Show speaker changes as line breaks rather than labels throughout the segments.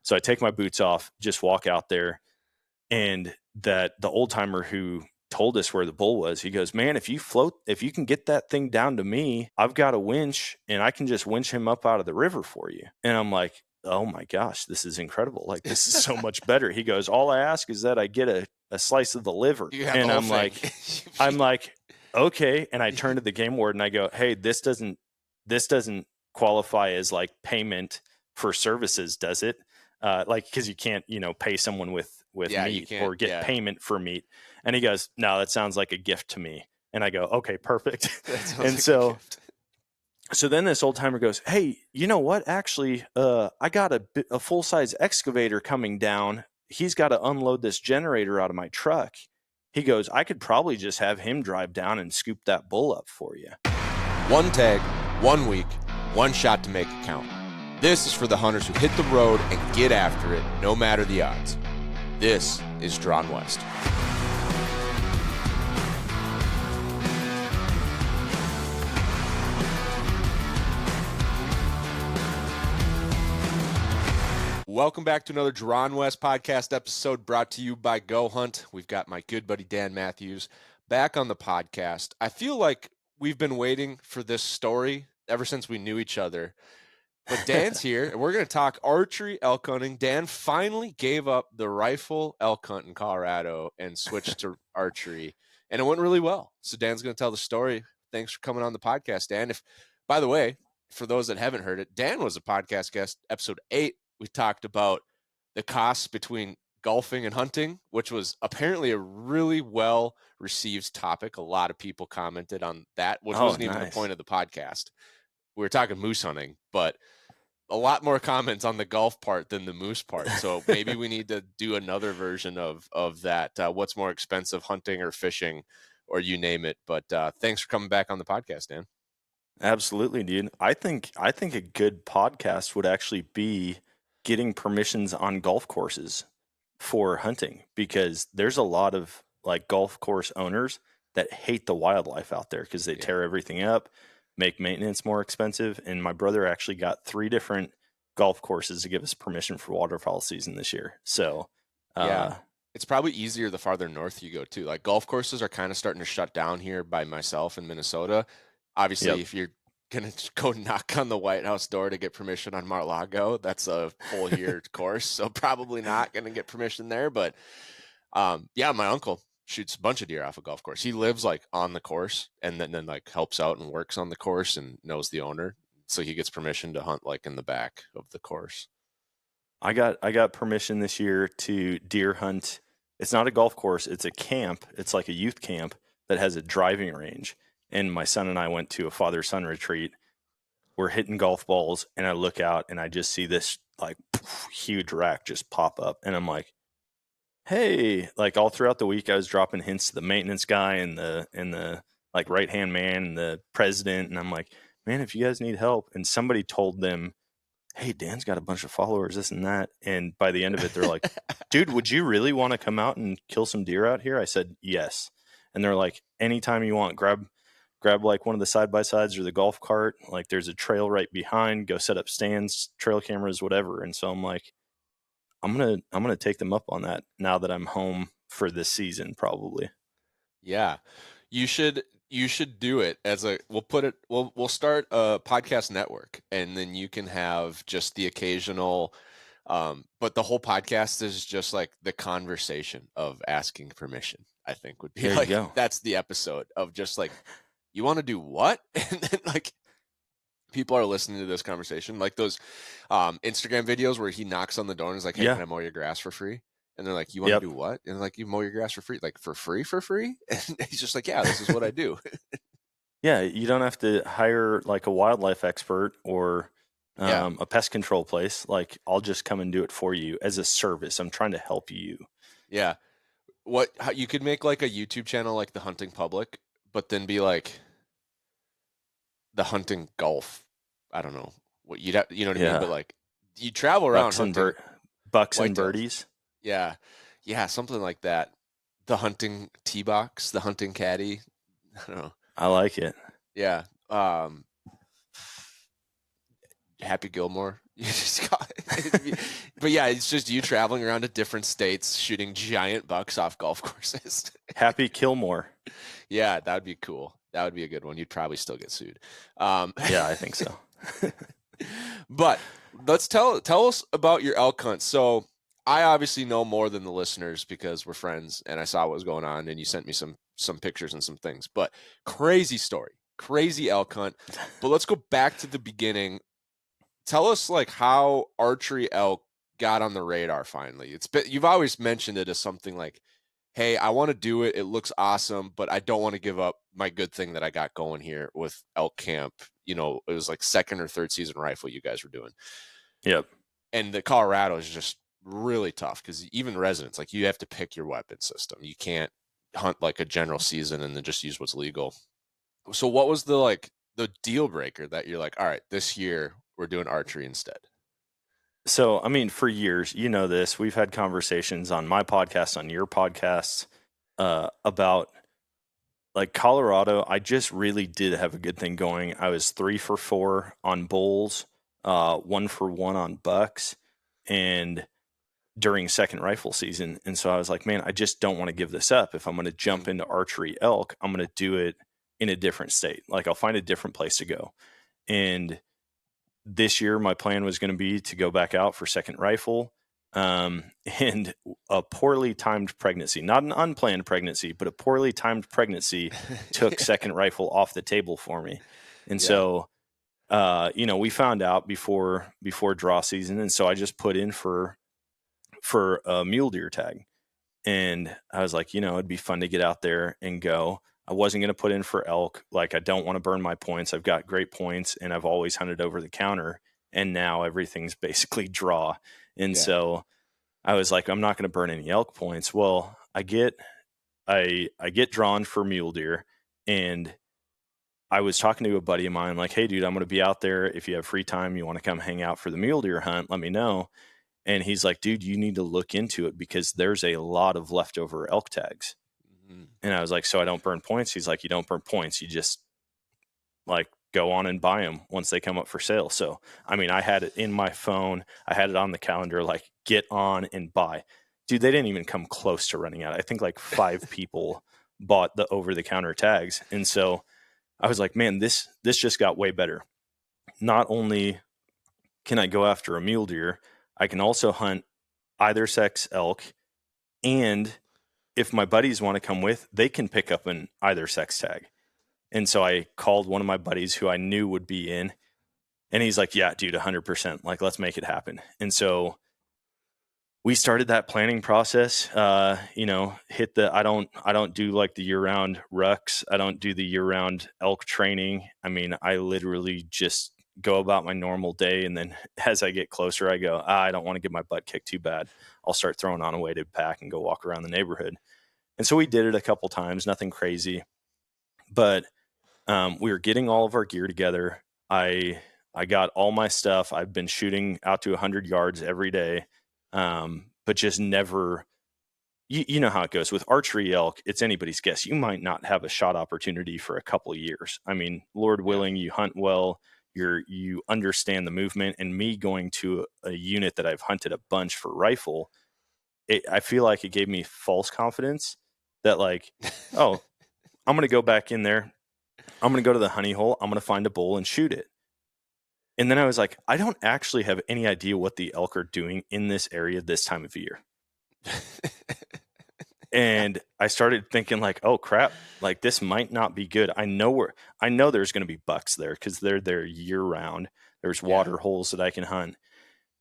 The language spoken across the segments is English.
So I take my boots off, just walk out there, and the old timer who told us where the bull was, he goes, man, if you can get that thing down to me, I've got a winch and I can just winch him up out of the river for you. And I'm like, oh my gosh, this is incredible. Like, this is so much better. He goes, all I ask is that I get a slice of the liver. And I'm like, okay. And I turn to the game warden and I go, hey, this doesn't qualify as like payment for services, does it? Like, cause you can't, pay someone with meat or get payment for meat. And he goes, no, that sounds like a gift to me. And I go, okay, perfect. And so then this old timer goes, hey, you know what? Actually, I got a full size excavator coming down. He's got to unload this generator out of my truck. He goes, I could probably just have him drive down and scoop that bull up for you.
One tag, 1 week, one shot to make it count. This is for the hunters who hit the road and get after it, no matter the odds. This is Drawn West. Welcome back to another Drawn West podcast episode brought to you by Go Hunt. We've got my good buddy Dan Matthews back on the podcast. I feel like we've been waiting for this story ever since we knew each other. But Dan's here, and we're going to talk archery elk hunting. Dan finally gave up the rifle elk hunt in Colorado and switched to archery, and it went really well. So Dan's going to tell the story. Thanks for coming on the podcast, Dan. By the way, for those that haven't heard it, Dan was a podcast guest, episode 8. We talked about the costs between golfing and hunting, which was apparently a really well-received topic. A lot of people commented on that, which wasn't even the point of the podcast. We were talking moose hunting, but a lot more comments on the golf part than the moose part. So maybe we need to do another version of that. What's more expensive, hunting or fishing, or you name it. But thanks for coming back on the podcast, Dan.
Absolutely, dude. I think a good podcast would actually be getting permissions on golf courses for hunting, because there's a lot of like golf course owners that hate the wildlife out there because they tear everything up, make maintenance more expensive. And my brother actually got 3 different golf courses to give us permission for waterfowl season this year. So
it's probably easier the farther north you go too. Like golf courses are kind of starting to shut down here by myself in Minnesota. Obviously, if you're going to go knock on the White House door to get permission on Mar-a-Lago, that's a full year course. So probably not going to get permission there. But my uncle shoots a bunch of deer off a golf course. He lives like on the course and then like helps out and works on the course and knows the owner. So he gets permission to hunt like in the back of the course.
I got permission this year to deer hunt. It's not a golf course. It's a camp. It's like a youth camp that has a driving range. And my son and I went to a father-son retreat. We're hitting golf balls, and I look out, and I just see this like huge rack just pop up. And I'm like, hey, like all throughout the week, I was dropping hints to the maintenance guy and the like right-hand man and the president. And I'm like, man, if you guys need help. And somebody told them, hey, Dan's got a bunch of followers, this and that. And by the end of it, they're like, dude, would you really want to come out and kill some deer out here? I said, yes. And they're like, anytime you want, grab like one of the side-by-sides or the golf cart. Like there's a trail right behind, go set up stands, trail cameras, whatever. And so I'm like, I'm going to take them up on that now that I'm home for this season, probably.
Yeah. You should do it as we'll start a podcast network, and then you can have just the occasional, but the whole podcast is just like the conversation of asking permission, I think would be
there
like, that's the episode of just like, you want to do what? And then like people are listening to this conversation, like those Instagram videos where he knocks on the door and is like, hey, can I mow your grass for free? And they're like, you want to do what? And like, you mow your grass for free, like for free? And he's just like, yeah, this is what I do.
Yeah. You don't have to hire like a wildlife expert or a pest control place. Like I'll just come and do it for you as a service. I'm trying to help you.
Yeah. How you could make like a YouTube channel, like the Hunting Public, but then be like the hunting golf. I don't know what you know what I mean? But like you travel around hunting
bucks and birdies.
Yeah. Something like that. The hunting tee box, the hunting caddy. I don't know.
I like it.
Yeah. Happy Gilmore You just got it. But yeah, it's just you traveling around to different states shooting giant bucks off golf courses.
Happy Kilmore.
Yeah, that would be cool. That would be a good one. You'd probably still get sued.
Yeah, I think so.
But let's tell us about your elk hunt. So I obviously know more than the listeners because we're friends and I saw what was going on and you sent me some pictures and some things. But crazy story, crazy elk hunt. But let's go back to the beginning. Tell us like how archery elk got on the radar finally. You've always mentioned it as something like, hey, I want to do it. It looks awesome, but I don't want to give up my good thing that I got going here with elk camp. You know, it was like second or third season rifle you guys were doing.
Yep.
And the Colorado is just really tough because even residents, like you have to pick your weapon system. You can't hunt like a general season and then just use what's legal. So what was the deal breaker that you're like, all right, this year we're doing archery instead?
So, I mean, for years, you know this, we've had conversations on my podcast, on your podcasts, about like Colorado. I just really did have a good thing going. I was 3 for 4 on bulls, 1 for 1 on bucks, and during second rifle season. And so I was like, man, I just don't want to give this up. If I'm going to jump into archery elk, I'm going to do it in a different state. Like I'll find a different place to go. And this year, my plan was going to be to go back out for second rifle. And a poorly timed pregnancy, not an unplanned pregnancy, but a poorly timed pregnancy took second rifle off the table for me. And so, we found out before draw season. And so I just put in for a mule deer tag. And I was like, it'd be fun to get out there and go. I wasn't going to put in for elk. Like, I don't want to burn my points. I've got great points and I've always hunted over the counter. And now everything's basically draw. And so I was like, I'm not going to burn any elk points. Well, I get drawn for mule deer. And I was talking to a buddy of mine, like, hey, dude, I'm going to be out there. If you have free time, you want to come hang out for the mule deer hunt, let me know. And he's like, dude, you need to look into it because there's a lot of leftover elk tags. Mm-hmm. And I was like, so I don't burn points? He's like, you don't burn points. You just like go on and buy them once they come up for sale. So, I mean, I had it in my phone. I had it on the calendar, like get on and buy. Dude, they didn't even come close to running out. I think like 5 people bought the over-the-counter tags. And so I was like, man, this just got way better. Not only can I go after a mule deer, I can also hunt either sex elk. And if my buddies want to come with, they can pick up an either sex tag. And so I called one of my buddies who I knew would be in, and he's like, yeah, dude, 100%. Like, let's make it happen. And so we started that planning process. I don't do like the year-round rucks. I don't do the year-round elk training. I mean, I literally just go about my normal day. And then as I get closer, I go, I don't want to get my butt kicked too bad. I'll start throwing on a weighted pack and go walk around the neighborhood. And so we did it a couple times, nothing crazy, but we were getting all of our gear together. I got all my stuff. I've been shooting out to 100 yards every day. But just never, you know how it goes with archery elk. It's anybody's guess. You might not have a shot opportunity for a couple of years. I mean, Lord willing, you hunt well, you understand the movement. And me going to a unit that I've hunted a bunch for rifle, I feel like it gave me false confidence that like, oh, I'm going to go back in there. I'm going to go to the honey hole. I'm going to find a bull and shoot it. And then I was like, I don't actually have any idea what the elk are doing in this area this time of year. And I started thinking like, oh crap, like this might not be good. I know there's going to be bucks there because they're there year round. There's water holes that I can hunt.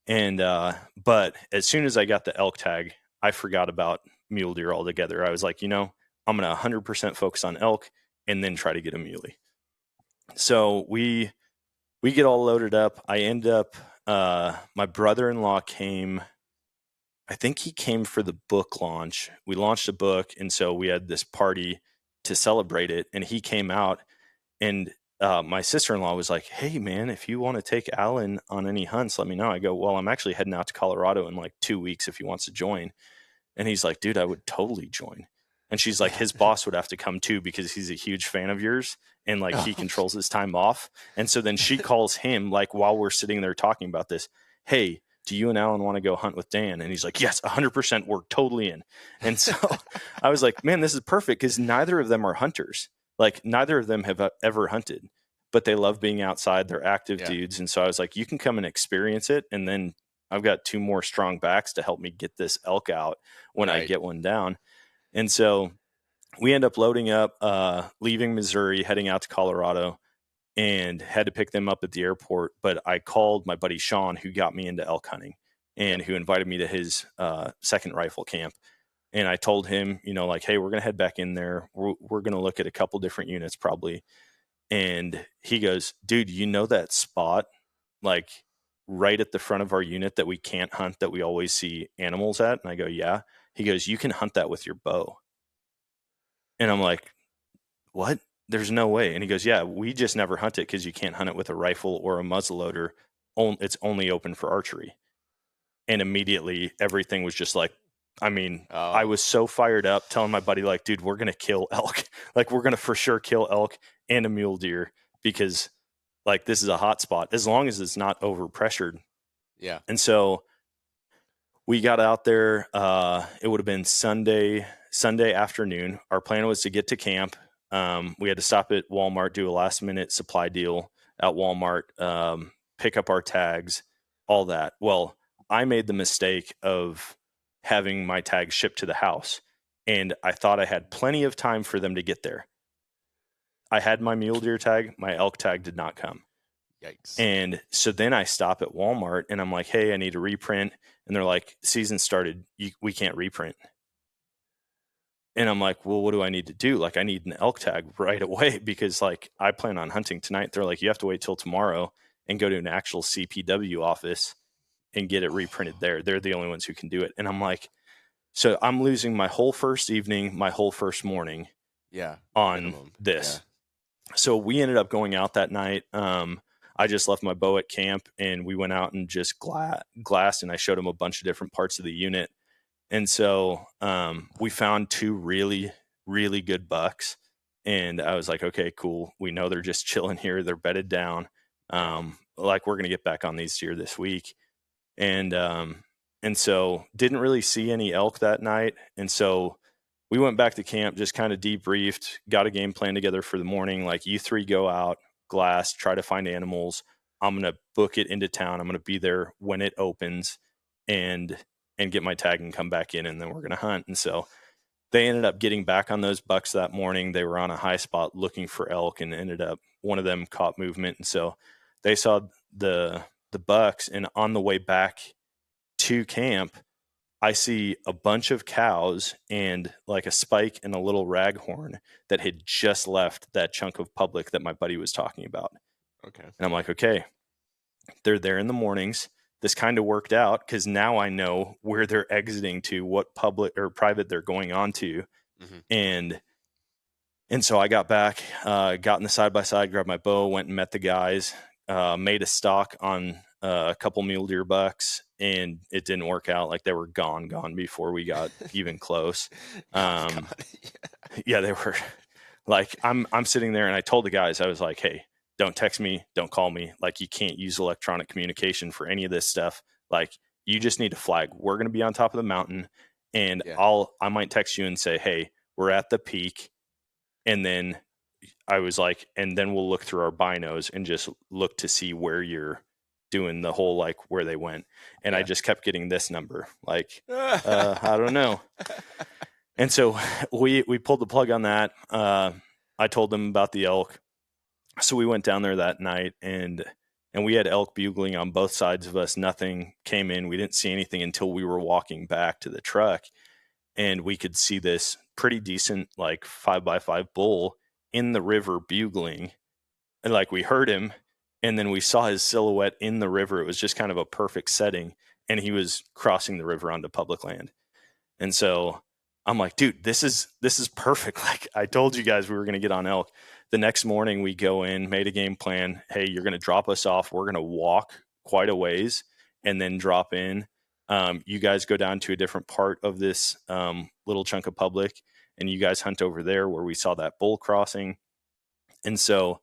And, but as soon as I got the elk tag, I forgot about mule deer altogether. I was like, I'm going to 100% focus on elk and then try to get a muley. So we get all loaded up. I end up, my brother-in-law came, I think he came for the book launch. We launched a book. And so we had this party to celebrate it. And he came out and, my sister-in-law was like, hey man, if you want to take Alan on any hunts, let me know. I go, well, I'm actually heading out to Colorado in like 2 weeks if he wants to join. And he's like, dude, I would totally join. And she's like, his boss would have to come too because he's a huge fan of yours and like he controls his time off. And so then she calls him like while we're sitting there talking about this. hey, do you and Alan want to go hunt with Dan? And he's like, yes, 100%, we're totally in. And so I was like, man, this is perfect, because neither of them are hunters. Like, neither of them have ever hunted, but they love being outside. They're active dudes. And so I was like, you can come and experience it. And then I've got 2 more strong backs to help me get this elk out when I get one down. And so we end up loading up, leaving Missouri, heading out to Colorado, and had to pick them up at the airport. But I called my buddy Sean, who got me into elk hunting and who invited me to his second rifle camp. And I told him, like, hey, we're going to head back in there. We're going to look at a couple different units probably. And he goes, dude, that spot, like right at the front of our unit that we can't hunt, that we always see animals at? And I go, yeah. He goes, you can hunt that with your bow. And I'm like, what? There's no way. And he goes, yeah, we just never hunt it because you can't hunt it with a rifle or a muzzleloader. It's only open for archery. And immediately everything was just like, I was so fired up, telling my buddy, like, dude, we're going to kill elk. Like, we're going to for sure kill elk and a mule deer, because like, this is a hot spot as long as it's not over pressured.
Yeah.
And so we got out there. It would have been Sunday afternoon. Our plan was to get to camp. We had to stop at Walmart, do a last minute supply deal at Walmart, pick up our tags, all that. Well, I made the mistake of having my tags shipped to the house, and I thought I had plenty of time for them to get there. I had my mule deer tag. My elk tag did not come.
Yikes.
And so then I stop at Walmart and I'm like, hey, I need a reprint. And they're like, season started. We can't reprint. And I'm like, well, what do I need to do? Like, I need an elk tag right away, because like, I plan on hunting tonight. They're like, you have to wait till tomorrow and go to an actual CPW office and get it reprinted there. They're the only ones who can do it. And I'm like, so I'm losing my whole first evening, my whole first morning on minimum. This. Yeah. So we ended up going out that night. I just left my bow at camp and we went out and just glassed, and I showed them a bunch of different parts of the unit. And so we found 2 really, really good bucks. And I was like, okay, cool. We know they're just chilling here. They're bedded down. Like, we're going to get back on these deer this week. And so didn't really see any elk that night. And so we went back to camp, just kind of debriefed, got a game plan together for the morning. Like, you 3 go out, glass, try to find animals. I'm going to book it into town. I'm going to be there when it opens and get my tag and come back in, and then we're going to hunt. And so they ended up getting back on those bucks that morning. They were on a high spot looking for elk, and ended up, one of them caught movement. And so they saw the bucks, and on the way back to camp, I see a bunch of cows and like a spike and a little raghorn that had just left that chunk of public that my buddy was talking about.
Okay.
And I'm like, okay, they're there in the mornings. This kind of worked out, because now I know where they're exiting to, what public or private they're going on to. Mm-hmm. And so I got back, got in the side-by-side, grabbed my bow, went and met the guys, made a stock on a couple mule deer bucks, and it didn't work out. Like, they were gone before we got even close. Yeah, they were like, I'm sitting there, and I told the guys, I was like, hey, don't text me, don't call me. Like, you can't use electronic communication for any of this stuff. Like, you just need to flag. We're going to be on top of the mountain, and I might text you and say, hey, we're at the peak. And then I was like, and then we'll look through our binos and just look to see where you're doing the whole, like, where they went. And I just kept getting this number, like, I don't know. And so we pulled the plug on that. I told them about the elk. So we went down there that night, and we had elk bugling on both sides of us. Nothing came in. We didn't see anything until we were walking back to the truck, and we could see this pretty decent, like, 5x5 bull in the river bugling. And like, we heard him, and then we saw his silhouette in the river. It was just kind of a perfect setting, and he was crossing the river onto public land. And so I'm like, dude, this is perfect. Like, I told you guys we were going to get on elk. The next morning we go in, made a game plan. Hey, you're going to drop us off. We're going to walk quite a ways and then drop in. You guys go down to a different part of this little chunk of public, and you guys hunt over there where we saw that bull crossing. And so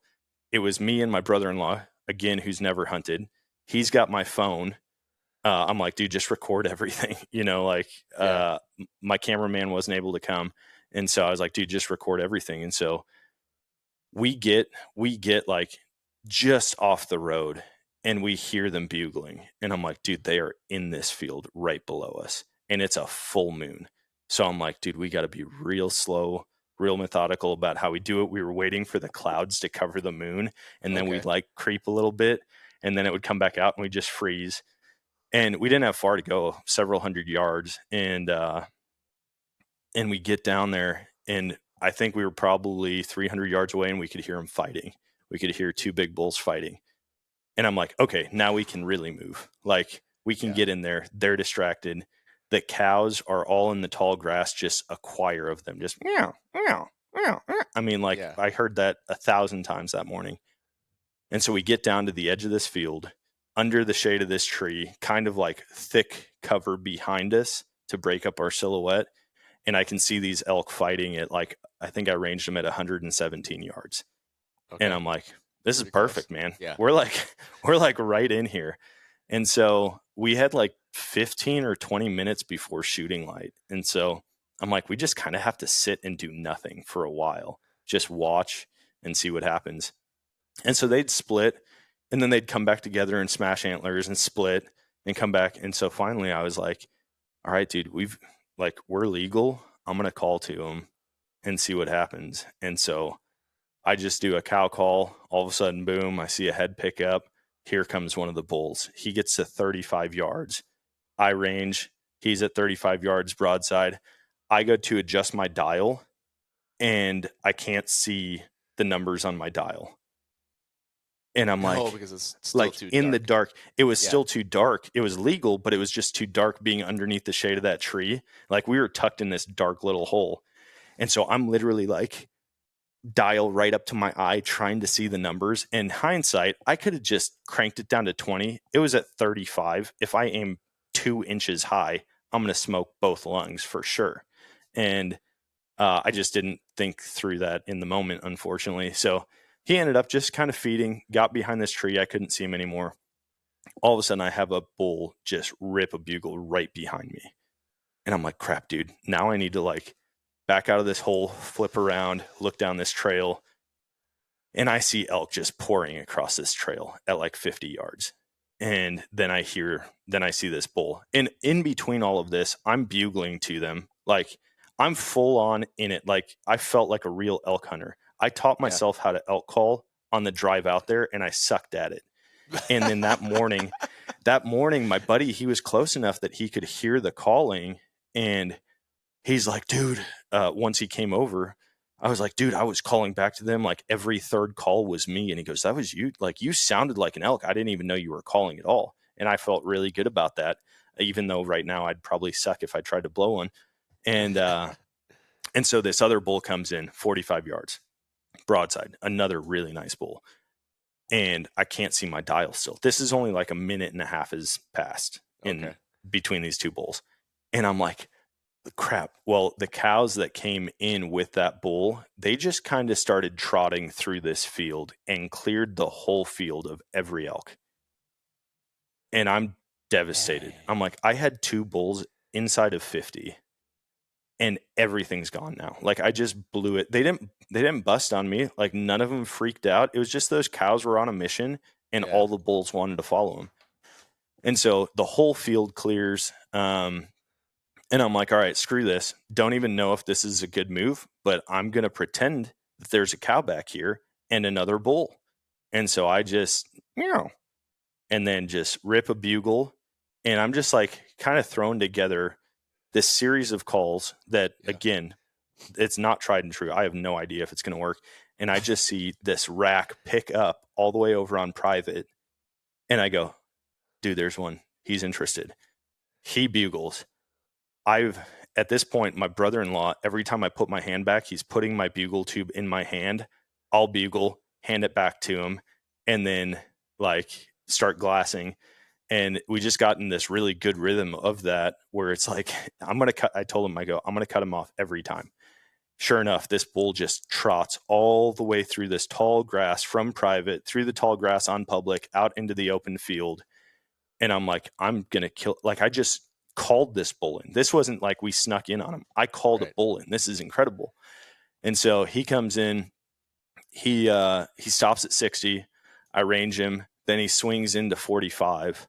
it was me and my brother-in-law, again, who's never hunted. He's got my phone. I'm like, dude, just record everything. My cameraman wasn't able to come. And so I was like, dude, just record everything. And so we get like just off the road and we hear them bugling. And I'm like, dude, they are in this field right below us. And it's a full moon. So I'm like, dude, we got to be real slow, real methodical about how we do it. We were waiting for the clouds to cover the moon. And then we'd like creep a little bit. And then it would come back out and we just freeze. And we didn't have far to go, several hundred yards. And we get down there, and I think we were probably 300 yards away, and we could hear them fighting. We could hear two big bulls fighting. And I'm like, okay, now we can really move. Like, we can get in there. They're distracted. The cows are all in the tall grass, just a choir of them, just meow, meow, meow, meow. I mean, I heard that 1,000 times that morning. And so we get down to the edge of this field, under the shade of this tree, kind of like thick cover behind us to break up our silhouette. And I can see these elk fighting at I think I ranged them at 117 yards. Okay. And I'm like, this is perfect, close. Man. Yeah. We're like right in here. And so we had 15 or 20 minutes before shooting light. And so I'm like, we just kind of have to sit and do nothing for a while, just watch and see what happens. And so they'd split, and then they'd come back together and smash antlers and split and come back. And so finally I was like, all right, dude, we're legal. I'm going to call to them and see what happens. And so I just do a cow call. All of a sudden, boom, I see a head pick up. Here comes one of the bulls. He gets to 35 yards. I range. He's at 35 yards broadside. I go to adjust my dial, and I can't see the numbers on my dial. And I'm because it's still too in dark. The dark. It was still too dark. It was legal, but it was just too dark being underneath the shade of that tree. We were tucked in this dark little hole. And so I'm literally dial right up to my eye trying to see the numbers. In hindsight, I could have just cranked it down to 20. It was at 35. If I aim 2 inches high, I'm going to smoke both lungs for sure. And I just didn't think through that in the moment, unfortunately. So he ended up just kind of feeding, got behind this tree. I couldn't see him anymore. All of a sudden, I have a bull just rip a bugle right behind me. And I'm like, crap, dude. Now I need to back out of this hole, flip around, look down this trail. And I see elk just pouring across this trail at 50 yards. And then I see this bull. And in between all of this, I'm bugling to them. I'm full on in it. I felt like a real elk hunter. I taught myself how to elk call on the drive out there, and I sucked at it. And then that morning, my buddy, he was close enough that he could hear the calling, and he's like, dude, once he came over, I was like, dude, I was calling back to them. Every third call was me. And he goes, that was you. You sounded like an elk. I didn't even know you were calling at all. And I felt really good about that, even though right now I'd probably suck if I tried to blow one. And so this other bull comes in 45 yards. Broadside, another really nice bull. And I can't see my dial still. This is only a minute and a half has passed in between these two bulls. And I'm like, crap. Well, the cows that came in with that bull, they just kind of started trotting through this field and cleared the whole field of every elk. And I'm devastated. I'm like, I had 2 bulls inside of 50. And everything's gone now. I just blew it. They didn't bust on me. None of them freaked out. It was just those cows were on a mission, and all the bulls wanted to follow them. And so the whole field clears. And I'm like, all right, screw this. Don't even know if this is a good move, but I'm going to pretend that there's a cow back here and another bull. And so I just, and then just rip a bugle. And I'm just kind of throwing together this series of calls that, again, it's not tried and true. I have no idea if it's going to work. And I just see this rack pick up all the way over on private. And I go, dude, there's one. He's interested. He bugles. At this point, my brother-in-law, every time I put my hand back, he's putting my bugle tube in my hand. I'll bugle, hand it back to him, and then start glassing. And we just got in this really good rhythm of that where it's I told him, I'm going to cut him off every time. Sure enough, this bull just trots all the way through this tall grass from private, through the tall grass on public, out into the open field. And I'm like, I'm going to kill, like, I just called this bull in. This wasn't like we snuck in on him. I called a bull in. This is incredible. And so he comes in, he stops at 60. I range him. Then he swings into 45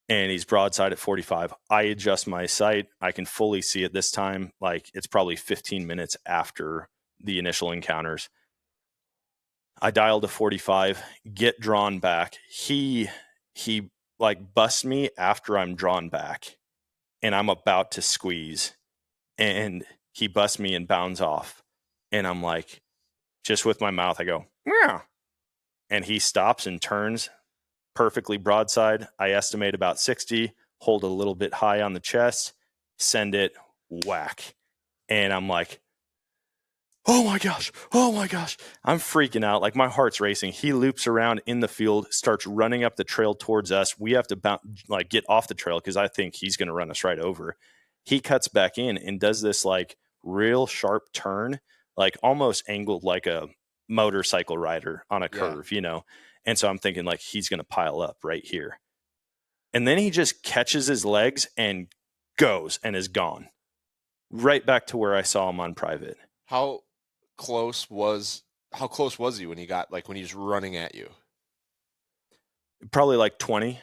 and he's broadside at 45. I adjust my sight. I can fully see it this time. Like, it's probably 15 minutes after the initial encounters. I dial to 45, get drawn back. He like busts me after I'm drawn back and I'm about to squeeze, and he busts me and bounds off. And I'm like, just with my mouth, I go, meow. And he stops and turns perfectly broadside. I estimate about 60, hold a little bit high on the chest, send it, whack. And I'm like, oh my gosh, I'm freaking out. Like, my heart's racing. He loops around in the field, starts running up the trail towards us. We have to get off the trail because I think he's going to run us right over. He cuts back in and does this like real sharp turn, like almost angled like a motorcycle rider on a curve, And so I'm thinking like he's going to pile up right here. And then he just catches his legs and goes and is gone. Right back to where I saw him on private.
How close was he when he was running at you?
Probably like 20.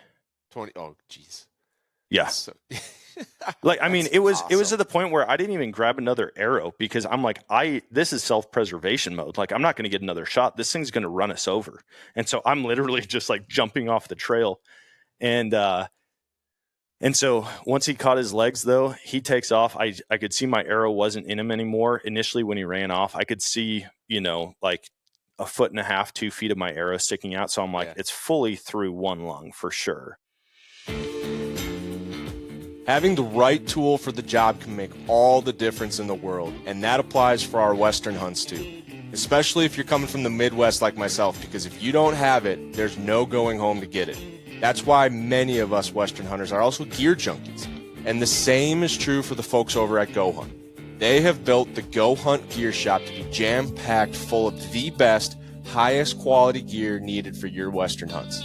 Oh, geez.
Yeah.
So,
like, I mean, it was to the point where I didn't even grab another arrow because I'm like, this is self-preservation mode. Like, I'm not going to get another shot. This thing's going to run us over. And so I'm literally just like jumping off the trail. And so once he caught his legs, though, he takes off. I could see my arrow wasn't in him anymore. Initially, when he ran off, I could see, like 1.5 feet, 2 feet of my arrow sticking out. So I'm like, It's fully through one lung for sure.
Having the right tool for the job can make all the difference in the world, and that applies for our Western hunts too. Especially if you're coming from the Midwest like myself, because if you don't have it, there's no going home to get it. That's why many of us Western hunters are also gear junkies. And the same is true for the folks over at Go Hunt. They have built the Go Hunt gear shop to be jam-packed full of the best, highest quality gear needed for your Western hunts.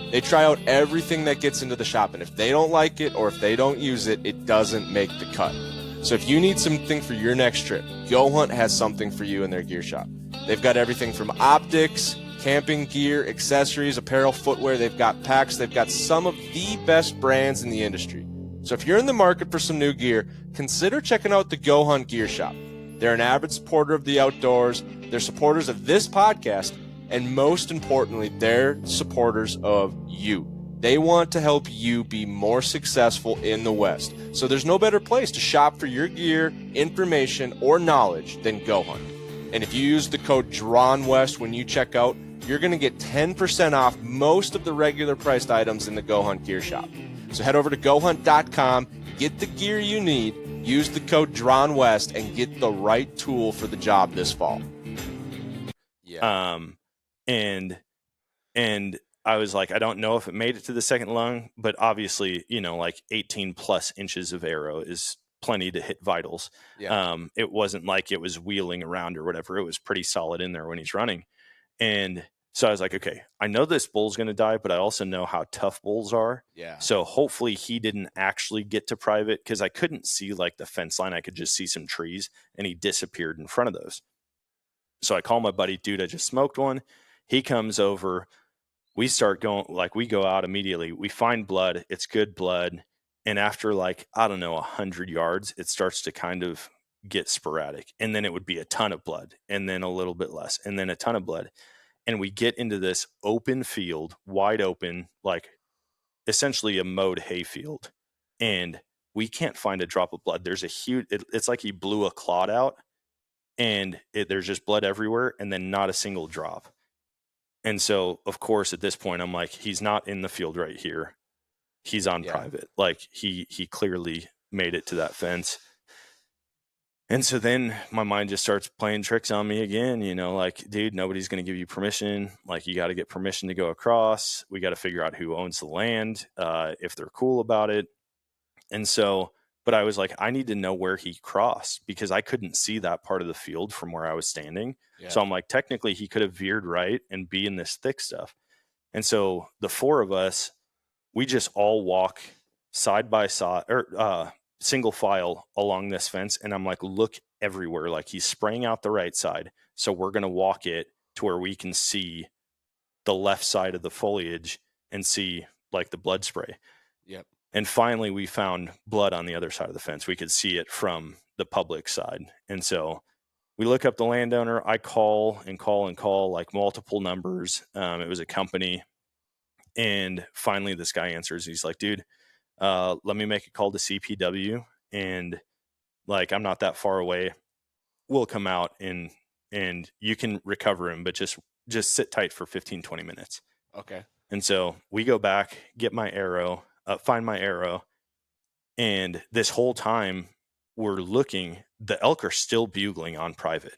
They try out everything that gets into the shop, and if they don't like it or if they don't use it, it doesn't make the cut. So if you need something for your next trip, Go Hunt has something for you in their gear shop. They've got everything from optics, camping gear, accessories, apparel, footwear. They've got packs. They've got some of the best brands in the industry. So if you're in the market for some new gear, consider checking out the Go Hunt Gear Shop. They're an avid supporter of the outdoors. They're supporters of this podcast. And most importantly, they're supporters of you. They want to help you be more successful in the West. So there's no better place to shop for your gear, information, or knowledge than Go Hunt. And if you use the code DRAWNWEST when you check out, you're going to get 10% off most of the regular priced items in the Go Hunt Gear Shop. So head over to GoHunt.com, get the gear you need, use the code DRAWNWEST, and get the right tool for the job this fall.
Yeah. And I was like, I don't know if it made it to the second lung, but obviously, like 18 plus inches of arrow is plenty to hit vitals. Yeah. It wasn't like it was wheeling around or whatever. It was pretty solid in there when he's running. And so I was like, okay, I know this bull's going to die, but I also know how tough bulls are.
Yeah.
So hopefully he didn't actually get to private, because I couldn't see like the fence line. I could just see some trees, and he disappeared in front of those. So I call my buddy, dude, I just smoked one. He comes over. We start going, like, we go out immediately. We find blood. It's good blood. And after 100 yards, it starts to kind of get sporadic. And then it would be a ton of blood, and then a little bit less, and then a ton of blood. And we get into this open field, wide open, like essentially a mowed hayfield. And we can't find a drop of blood. There's a huge, it's like he blew a clot out, and there's just blood everywhere, and then not a single drop. And so, of course, at this point, I'm like, he's not in the field right here. He's on private. Like, he clearly made it to that fence. And so then my mind just starts playing tricks on me again, like, dude, nobody's going to give you permission. Like, you got to get permission to go across. We got to figure out who owns the land, if they're cool about it. And so, but I was like, I need to know where he crossed, because I couldn't see that part of the field from where I was standing. Yeah. So I'm like, technically he could have veered right and be in this thick stuff. And so the four of us, we just all walk side by side or single file along this fence. And I'm like, look everywhere. Like he's spraying out the right side. So we're going to walk it to where we can see the left side of the foliage and see like the blood spray.
Yep.
And finally we found blood on the other side of the fence. We could see it from the public side. And so we look up the landowner. I call like multiple numbers. It was a company. And finally this guy answers. He's like, dude, let me make a call to CPW, and like, I'm not that far away. We'll come out and you can recover him, but just sit tight for 15-20 minutes.
Okay.
And so we go back, get my arrow, find my arrow. And this whole time we're looking, the elk are still bugling on private.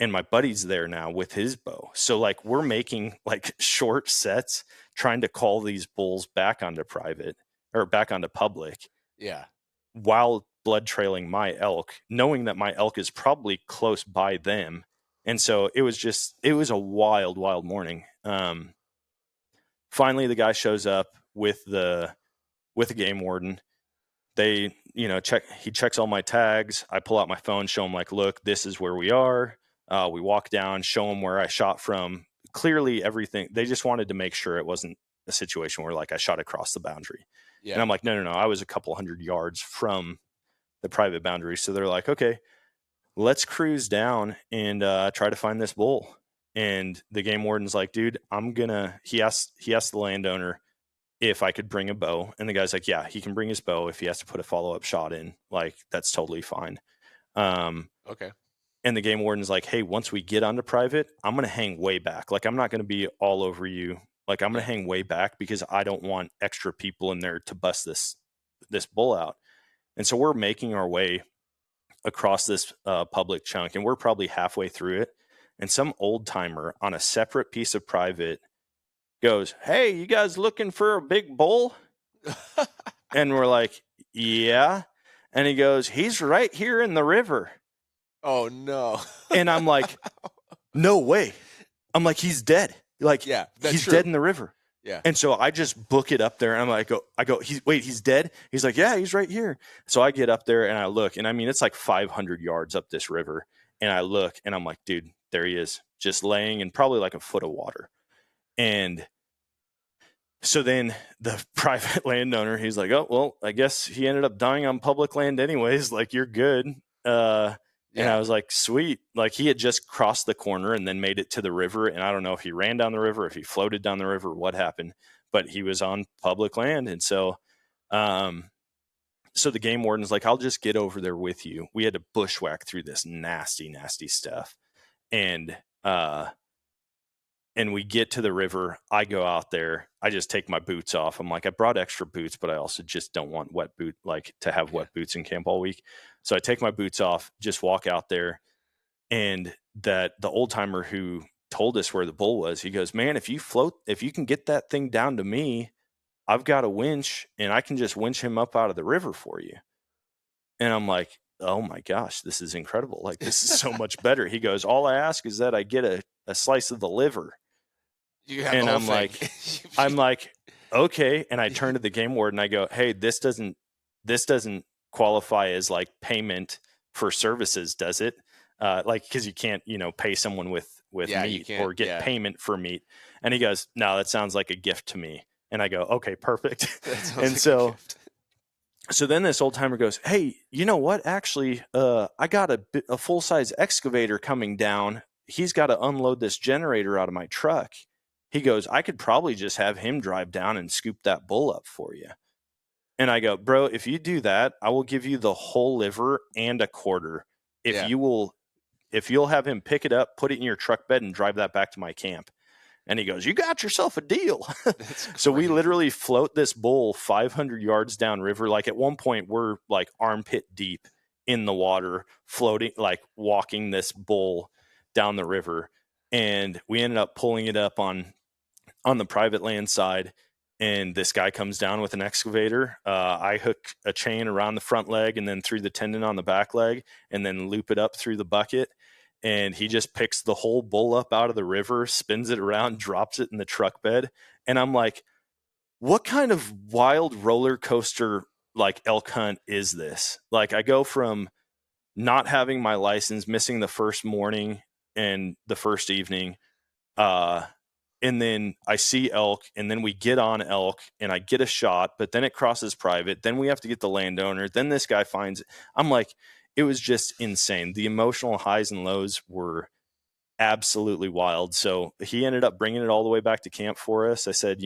And my buddy's there now with his bow. So like we're making like short sets trying to call these bulls back onto private or back onto public.
Yeah.
While blood trailing my elk, knowing that my elk is probably close by them. And so it was a wild morning. Finally the guy shows up with the game warden. They, he checks all my tags. I pull out my phone, show him like, look, this is where we are. We walk down, show him where I shot from. Clearly everything, they just wanted to make sure it wasn't a situation where like I shot across the boundary. Yeah. And I'm like, no, I was a couple 100 yards from the private boundary. So they're like, okay, let's cruise down and try to find this bull. And the game warden's like, dude, he asked the landowner if I could bring a bow. And the guy's like, yeah, he can bring his bow. If he has to put a follow-up shot in, like, that's totally fine.
Okay.
And the game warden's like, hey, once we get onto private, I'm going to hang way back. Like, I'm not going to be all over you. Like, I'm going to hang way back because I don't want extra people in there to bust this bull out. And so we're making our way across this public chunk, and we're probably halfway through it. And some old timer on a separate piece of private goes, hey, you guys looking for a big bull? And we're like, yeah. And he goes, he's right here in the river.
Oh no.
And I'm like, no way. I'm like, he's dead. Like,
yeah,
he's dead in the river.
Yeah.
And so I just book it up there, and I go, he's dead? He's like, yeah, he's right here. So I get up there and I look, and I mean, it's like 500 yards up this river. And I look and I'm like, dude, there he is, just laying in probably like a foot of water. And so then the private landowner, he's like, oh, well, I guess he ended up dying on public land anyways. Like, you're good. And I was like, sweet. Like, he had just crossed the corner and then made it to the river. And I don't know if he ran down the river, if he floated down the river, what happened, but he was on public land. And so, so the game warden's like, I'll just get over there with you. We had to bushwhack through this nasty, nasty stuff. And we get to the river. I go out there. I just take my boots off. I'm like, I brought extra boots, but I also just don't want wet boots in camp all week. So I take my boots off, just walk out there. And that the old timer who told us where the bull was, he goes, man, if you can get that thing down to me, I've got a winch and I can just winch him up out of the river for you. And I'm like, oh my gosh, this is incredible. Like, this is so much better. He goes, all I ask is that I get a slice of the liver. And I'm like, okay. And I turn to the game warden. I go, hey, this doesn't qualify as like payment for services, does it? Like, cause you can't, pay someone with meat or get payment for meat. And he goes, no, that sounds like a gift to me. And I go, okay, perfect. And so then this old timer goes, hey, you know what? Actually, I got a full-size excavator coming down. He's got to unload this generator out of my truck. He goes, I could probably just have him drive down and scoop that bull up for you. And I go, bro, if you do that, I will give you the whole liver and a quarter. If you'll have him pick it up, put it in your truck bed and drive that back to my camp. And he goes, you got yourself a deal. So we literally float this bull 500 yards downriver. Like, at one point we're like armpit deep in the water, floating, like walking this bull down the river. And we ended up pulling it up on the private land side. And this guy comes down with an excavator. I hook a chain around the front leg and then through the tendon on the back leg and then loop it up through the bucket. And he just picks the whole bull up out of the river, spins it around, drops it in the truck bed. And I'm like, what kind of wild roller coaster like elk hunt is this? Like, I go from not having my license, missing the first morning and the first evening, uh, and then I see elk, and then we get on elk, and I get a shot, but then it crosses private. Then we have to get the landowner. Then this guy finds it. I'm like, it was just insane. The emotional highs and lows were absolutely wild. So he ended up bringing it all the way back to camp for us. I said,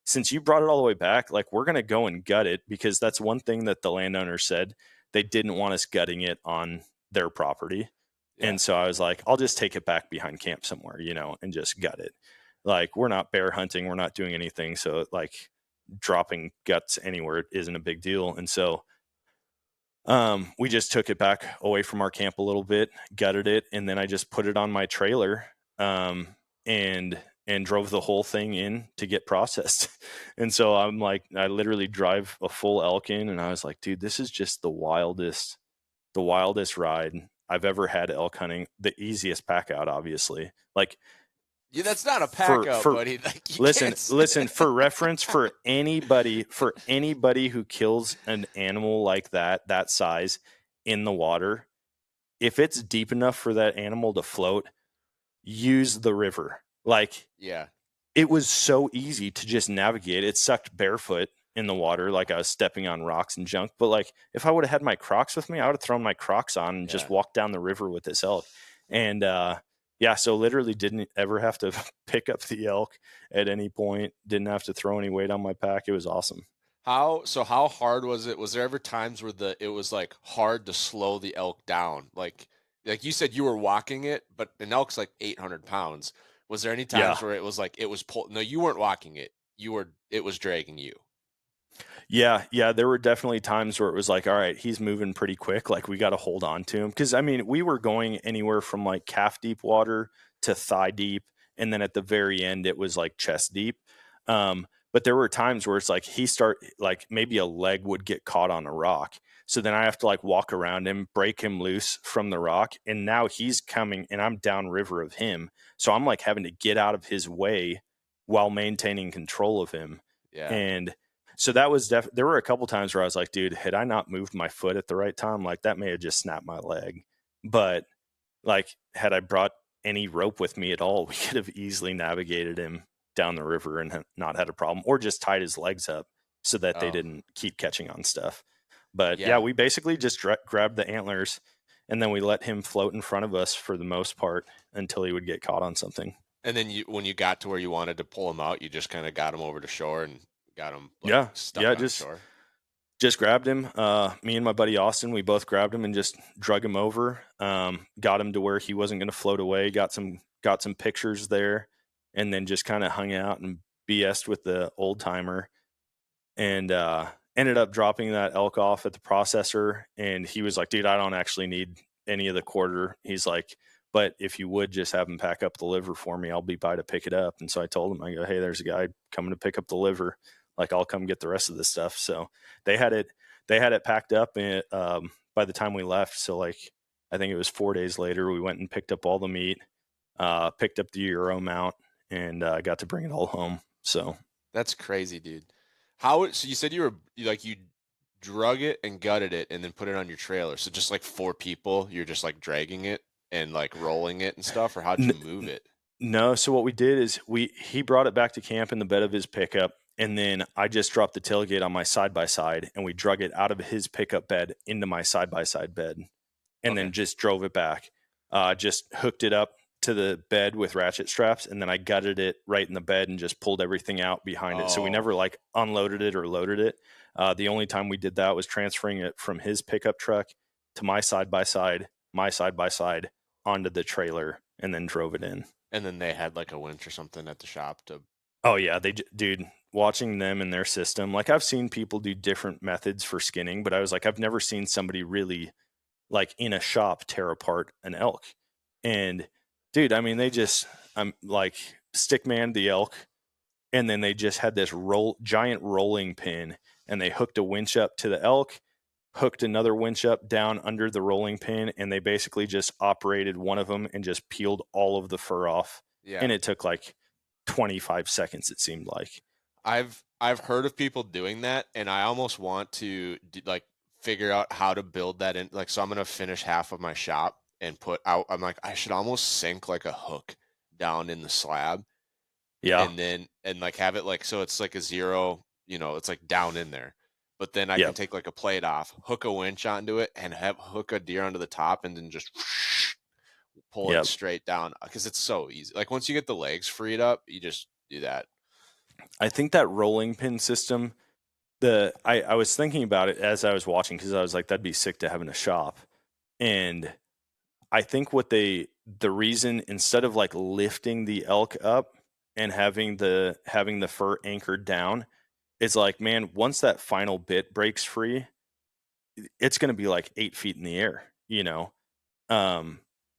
since you brought it all the way back, like, we're going to go and gut it, because that's one thing that the landowner said. They didn't want us gutting it on their property.
Yeah.
And so I was like, I'll just take it back behind camp somewhere, and just gut it. Like, we're not bear hunting. We're not doing anything. So, like, dropping guts anywhere isn't a big deal. And so we just took it back away from our camp a little bit, gutted it, and then I just put it on my trailer, and drove the whole thing in to get processed. And so I'm like, I literally drive a full elk in, and I was like, dude, this is just the wildest ride I've ever had elk hunting. The easiest pack out, obviously. Like,
Yeah, that's not a pack out, buddy. Like,
listen, for reference, for anybody who kills an animal like that size in the water, if it's deep enough for that animal to float, use the river. Like,
yeah,
it was so easy to just navigate. It sucked barefoot in the water, like I was stepping on rocks and junk. But, like, if I would have had my Crocs with me, I would have thrown my Crocs on and just walked down the river with this elk. And yeah, so literally didn't ever have to pick up the elk at any point. Didn't have to throw any weight on my pack. It was awesome.
How hard was it? Was there ever times where it was like hard to slow the elk down? Like you said, you were walking it, but an elk's like 800 pounds. Was there any times where it was like it was no, you weren't walking it. It was dragging you.
Yeah, there were definitely times where it was like, all right, he's moving pretty quick. Like, we got to hold on to him. Because, I mean, we were going anywhere from like calf deep water to thigh deep. And then at the very end, it was like chest deep. But there were times where it's like like maybe a leg would get caught on a rock. So then I have to like walk around him, break him loose from the rock. And now he's coming and I'm downriver of him. So I'm like having to get out of his way while maintaining control of him.
Yeah.
And so that was there were a couple times where I was like, dude, had I not moved my foot at the right time, like, that may have just snapped my leg. But, like, had I brought any rope with me at all, we could have easily navigated him down the river and not had a problem, or just tied his legs up so that they didn't keep catching on stuff. But yeah, we basically just grabbed the antlers and then we let him float in front of us for the most part until he would get caught on something.
And then when you got to where you wanted to pull him out, you just kind of got him over to shore and got him stuck on shore.
Just grabbed him. Me and my buddy Austin, we both grabbed him and just drug him over. Got him to where he wasn't going to float away. Got some pictures there, and then just kind of hung out and BS'd with the old timer, and ended up dropping that elk off at the processor. And he was like, "Dude, I don't actually need any of the quarter." He's like, "But if you would just have him pack up the liver for me, I'll be by to pick it up." And so I told him, I go, "Hey, there's a guy coming to pick up the liver. Like, I'll come get the rest of this stuff." So they had it packed up and, by the time we left. So, like, I think it was 4 days later, we went and picked up all the meat, picked up the Euro mount, and got to bring it all home. So
that's crazy, dude. So you said you drug it and gutted it and then put it on your trailer. So just like 4 people, you're just like dragging it and like rolling it and stuff, or how'd you move it?
No. So what we did is he brought it back to camp in the bed of his pickup. And then I just dropped the tailgate on my side-by-side, and we drug it out of his pickup bed into my side-by-side bed, and then just drove it back. Just hooked it up to the bed with ratchet straps, and then I gutted it right in the bed and just pulled everything out behind it. So we never like unloaded it or loaded it. The only time we did that was transferring it from his pickup truck to my side-by-side onto the trailer, and then drove it in.
And then they had like a winch or something at the shop to...
Oh yeah, dude, watching them and their system, like, I've seen people do different methods for skinning, but I was like, I've never seen somebody really, like, in a shop tear apart an elk. And dude, I mean, they just, like, stick man the elk, and then they just had this giant rolling pin, and they hooked a winch up to the elk, hooked another winch up down under the rolling pin, and they basically just operated one of them and just peeled all of the fur off.
Yeah.
And it took like 25 seconds, it seemed like.
I've I've heard of people doing that, and I almost want to like figure out how to build that in. Like, so I'm gonna finish half of my shop and put out. I'm like, I should almost sink like a hook down in the slab,
Yeah.
and then like have it like so it's like a zero. It's like down in there. But then I can
Yep.
take like a plate off, hook a winch onto it, and hook a deer onto the top, and then just pull it
Yep.
straight down because it's so easy. Like once you get the legs freed up, you just do that.
I think that rolling pin system, I was thinking about it as I was watching because I was like, that'd be sick to have in a shop. And I think the reason, instead of like lifting the elk up and having the fur anchored down, it's like, man, once that final bit breaks free, it's going to be like 8 feet in the air,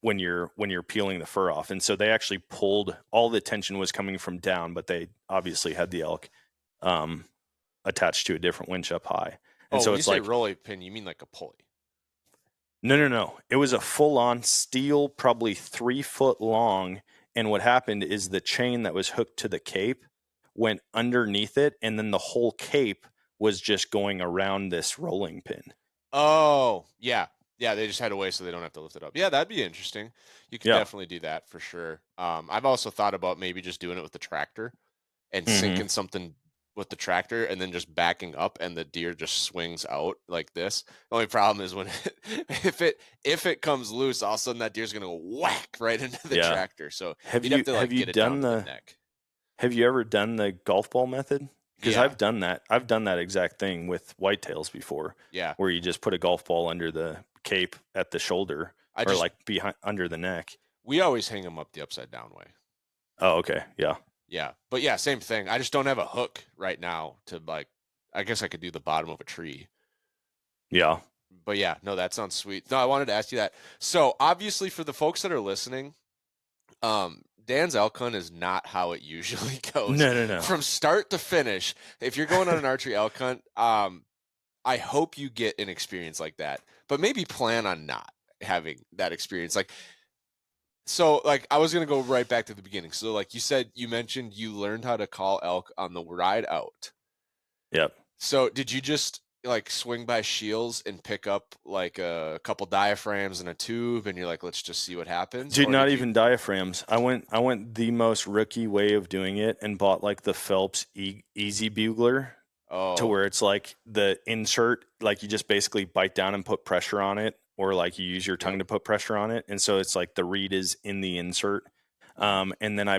when you're peeling the fur off. And so they actually pulled, all the tension was coming from down, but they obviously had the elk attached to a different winch up high. And
Oh,
so
when you
it's
say
like,
rolling pin, you mean like a pulley?
no. It was a full on steel, probably 3 foot long. And what happened is the chain that was hooked to the cape went underneath it, and then the whole cape was just going around this rolling pin.
Oh, yeah. Yeah, they just had a way so they don't have to lift it up. Yeah, that'd be interesting. You could
Yeah.
definitely do that for sure. I've also thought about maybe just doing it with the tractor and
Mm-hmm.
sinking something with the tractor and then just backing up and the deer just swings out like this. The only problem is when if it comes loose, all of a sudden that deer's gonna go whack right into the
Yeah.
tractor. So
Have
you'd have
you
to
have
like
you
get it down
done
to the
the
neck.
have you ever done the golf ball method? Because
Yeah,
I've done that. I've done that exact thing with whitetails before,
yeah.
where you just put a golf ball under the cape at the shoulder,
I
or
just
like behind under the neck.
we always hang them up the upside down way.
Oh, okay. Yeah.
Yeah. But yeah, same thing. I just don't have a hook right now to like I guess I could do the bottom of a tree.
Yeah.
But yeah, no, that sounds sweet. No, I wanted to ask you that. So obviously for the folks that are listening, Dan's elk hunt is not how it usually goes.
No.
From start to finish. If you're going on an archery elk hunt, I hope you get an experience like that. But maybe plan on not having that experience. Like I was gonna go right back to the beginning. So like you mentioned you learned how to call elk on the ride out.
Yep.
So did you just like swing by Shields and pick up like a couple diaphragms and a tube and you're like, let's just see what happens?
Dude,
Or
not
did you
even diaphragms. I went the most rookie way of doing it and bought like the Phelps Easy Bugler, to
Oh,
where it's like the insert, like you just basically bite down and put pressure on it, or like you use your tongue
yep.
to put pressure on it. And so it's like the reed is in the insert.
Uh-huh.
And then I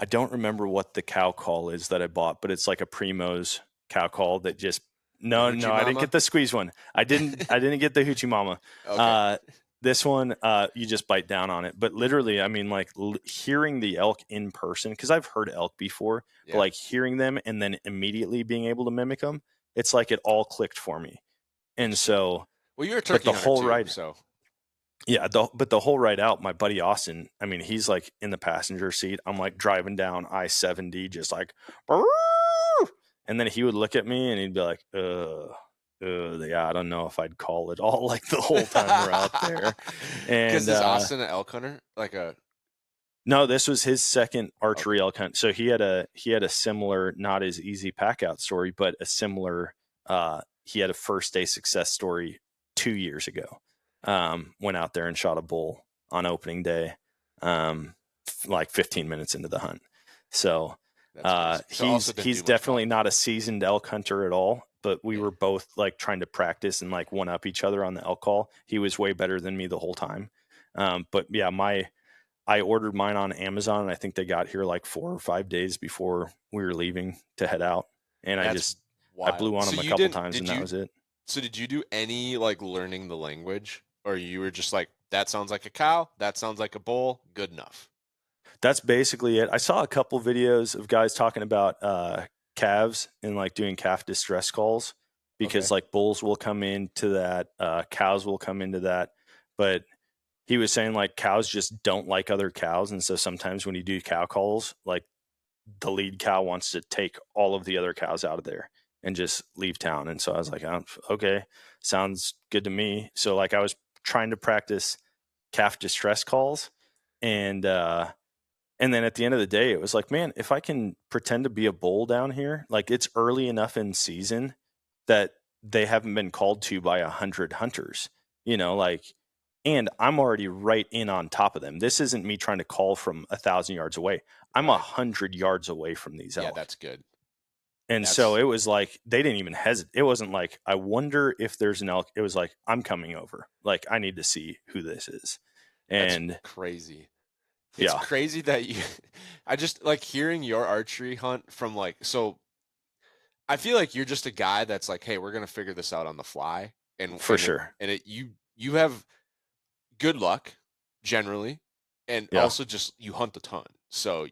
don't remember what the cow call is that I bought, but it's like a Primo's cow call that just,
The
no,
Hoochie
I didn't
Mama?
get the squeeze one. I didn't get the Hoochie Mama.
Okay.
Uh, this one, you just bite down on it. But literally, I mean, like hearing the elk in person, because I've heard elk before, but
Yeah.
like hearing them and then immediately being able to mimic them, it's like it all clicked for me. And
Sweet.
so,
Well, you're a
but
turkey
the
hunter
whole
too,
ride,
so
yeah, but the whole ride out, my buddy Austin, I mean, he's like in the passenger seat. I'm like driving down I-70, just like, "Brrr!" And then he would look at me and he'd be like, yeah, I don't know if I'd call it all like the whole time we're out there.
because
And
is Austin an elk hunter? Like a
no, this was his second
okay.
archery elk hunt. So he had a similar, not as easy pack out story, but a similar. He had a first day success story 2 years ago. Went out there and shot a bull on opening day, like 15 minutes into the hunt. So
That's crazy. So also didn't
he's
do much
definitely
volume.
not a seasoned elk hunter at all. But we
Yeah.
were both like trying to practice and like one up each other on the elk call. He was way better than me the whole time. But yeah, I ordered mine on Amazon, and I think they got here like 4 or 5 days before we were leaving to head out. And
That's
I blew
wild.
on
So
them a
you
couple
didn't
times, and that was it.
did you do any like learning the language? Or you were just like, that sounds like a cow, that sounds like a bull, good enough.
That's basically it. I saw a couple videos of guys talking about calves and like doing calf distress calls,
Okay.
because like bulls will come into that, cows will come into that. But he was saying like cows just don't like other cows. And so sometimes when you do cow calls, like the lead cow wants to take all of the other cows out of there and just leave town. And so I was like, oh, okay, sounds good to me. So like I was trying to practice calf distress calls, and And then at the end of the day, it was like, man, if I can pretend to be a bull down here, like it's early enough in season that they haven't been called to by 100 hunters, like, and I'm already right in on top of them. This isn't me trying to call from 1,000 yards away. I'm
Right.
100 yards away from these
Yeah,
elk.
that's good.
And so it was like, they didn't even hesitate. It wasn't like, I wonder if there's an elk. It was like, I'm coming over. Like, I need to see who this is. And
That's crazy. It's
yeah,
crazy that I just like hearing your archery hunt from like, so I feel like you're just a guy that's like, hey, we're going to figure this out on the fly.
for sure.
You have good luck generally. And
Yeah.
also just, you hunt a ton. So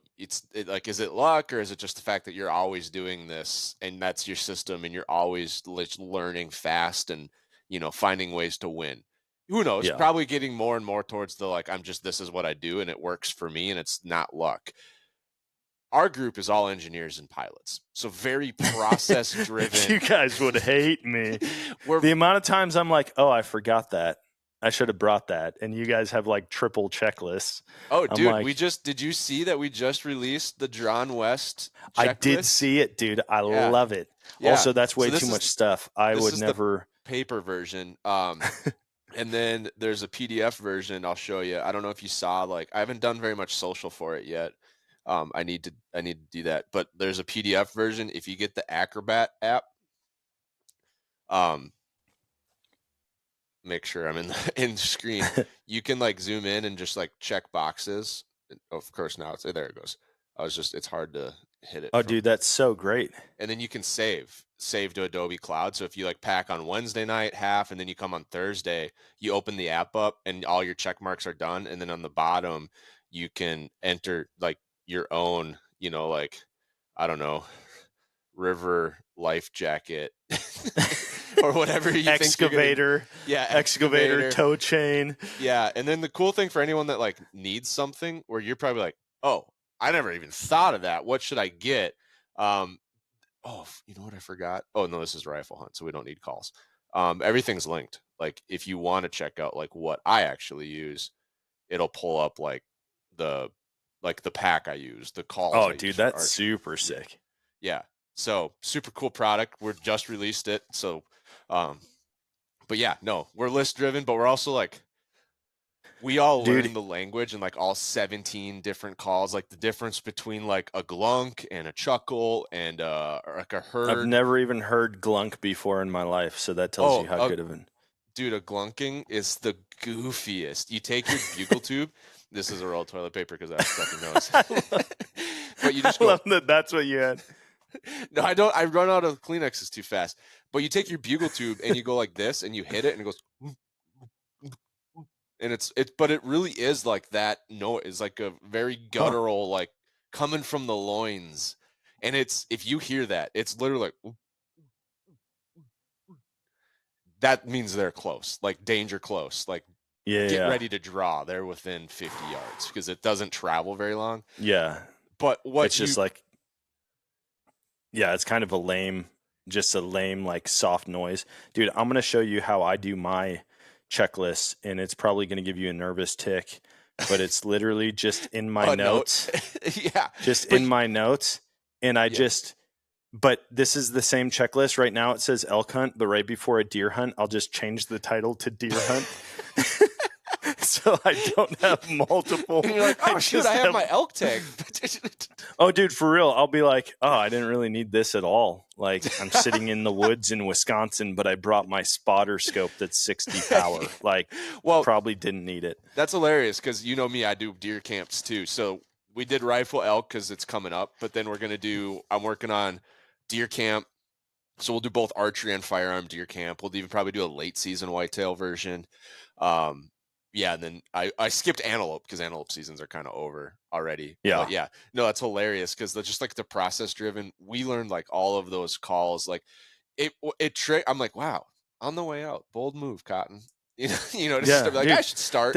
like, is it luck or is it just the fact that you're always doing this and that's your system and you're always learning fast and, finding ways to win? Who knows?
Yeah.
Probably getting more and more towards the like, this is what I do and it works for me and it's not luck. Our group is all engineers and pilots. So very process driven.
You guys would hate me. The amount of times I'm like, oh, I forgot that. I should have brought that. And you guys have like triple checklists.
Oh,
I'm
dude,
like,
did you see that we just released the Drawn West checklist?
I did see it, dude. I love it.
Yeah.
Also, that's way too much stuff. I would never.
The paper version. And then there's a PDF version I'll show you. I don't know if you saw, like, I haven't done very much social for it yet. I need to do that. But there's a PDF version. If you get the Acrobat app, make sure I'm in screen. You can like zoom in and just like check boxes. Of course, now there it goes. It's hard to hit it.
Oh, dude, that's so great.
And then you can save to Adobe Cloud. So if you like pack on Wednesday night half, and then you come on Thursday, you open the app up and all your check marks are done. And then on the bottom, you can enter like your own, like, I don't know, river life jacket or whatever you
excavator.
Think you're gonna,
excavator, tow chain.
Yeah. And then the cool thing for anyone that like needs something where you're probably like, oh, I never even thought of that. What should I get? Oh, you know what I forgot? Oh, no, this is rifle hunt, so we don't need calls. Everything's linked. Like if you want to check out like what I actually use, it'll pull up like the pack I use, the calls.
Oh, dude, that's super sick.
Yeah. So super cool product. We're just released it. So, but yeah, no, we're list driven, but we're also like, we all learn the language and like all 17 different calls, like the difference between like a glunk and a chuckle and like a herd.
I've never even heard glunk before in my life, so that tells you how good of an.
Dude, a glunking is the goofiest. You take your bugle tube. This is a roll of toilet paper because I have stuffy nose. But you just
I love that. That's what you had.
No, I don't. I run out of Kleenexes too fast. But you take your bugle tube and you go like this and you hit it and it goes. And but it really is like that note is like a very guttural, like coming from the loins. And if you hear that, it's literally like, that means they're close, like danger close, like get ready to draw. They're within 50 yards because it doesn't travel very long.
Yeah.
But
it's just like, yeah, it's kind of a lame, like soft noise. Dude, I'm going to show you how I do my checklist, and it's probably going to give you a nervous tick, but it's literally just in my notes.
Yeah.
In my notes. And but this is the same checklist right now. It says elk hunt, but right before a deer hunt, I'll just change the title to deer hunt. So I don't have multiple.
And you're like, oh, shoot, I have my elk tag.
Oh, dude, for real. I'll be like, oh, I didn't really need this at all. Like, I'm sitting in the woods in Wisconsin, but I brought my spotter scope that's 60 power. Like, well, probably didn't need it.
That's hilarious because you know me, I do deer camps too. So we did rifle elk because it's coming up, but then I'm working on deer camp. So we'll do both archery and firearm deer camp. We'll even probably do a late season whitetail version. Yeah, and then I skipped antelope because antelope seasons are kind of over already.
Yeah.
But yeah, no, that's hilarious because just like the process driven, we learned like all of those calls. Like I'm like, wow, on the way out, bold move, Cotton. Like dude, I should start.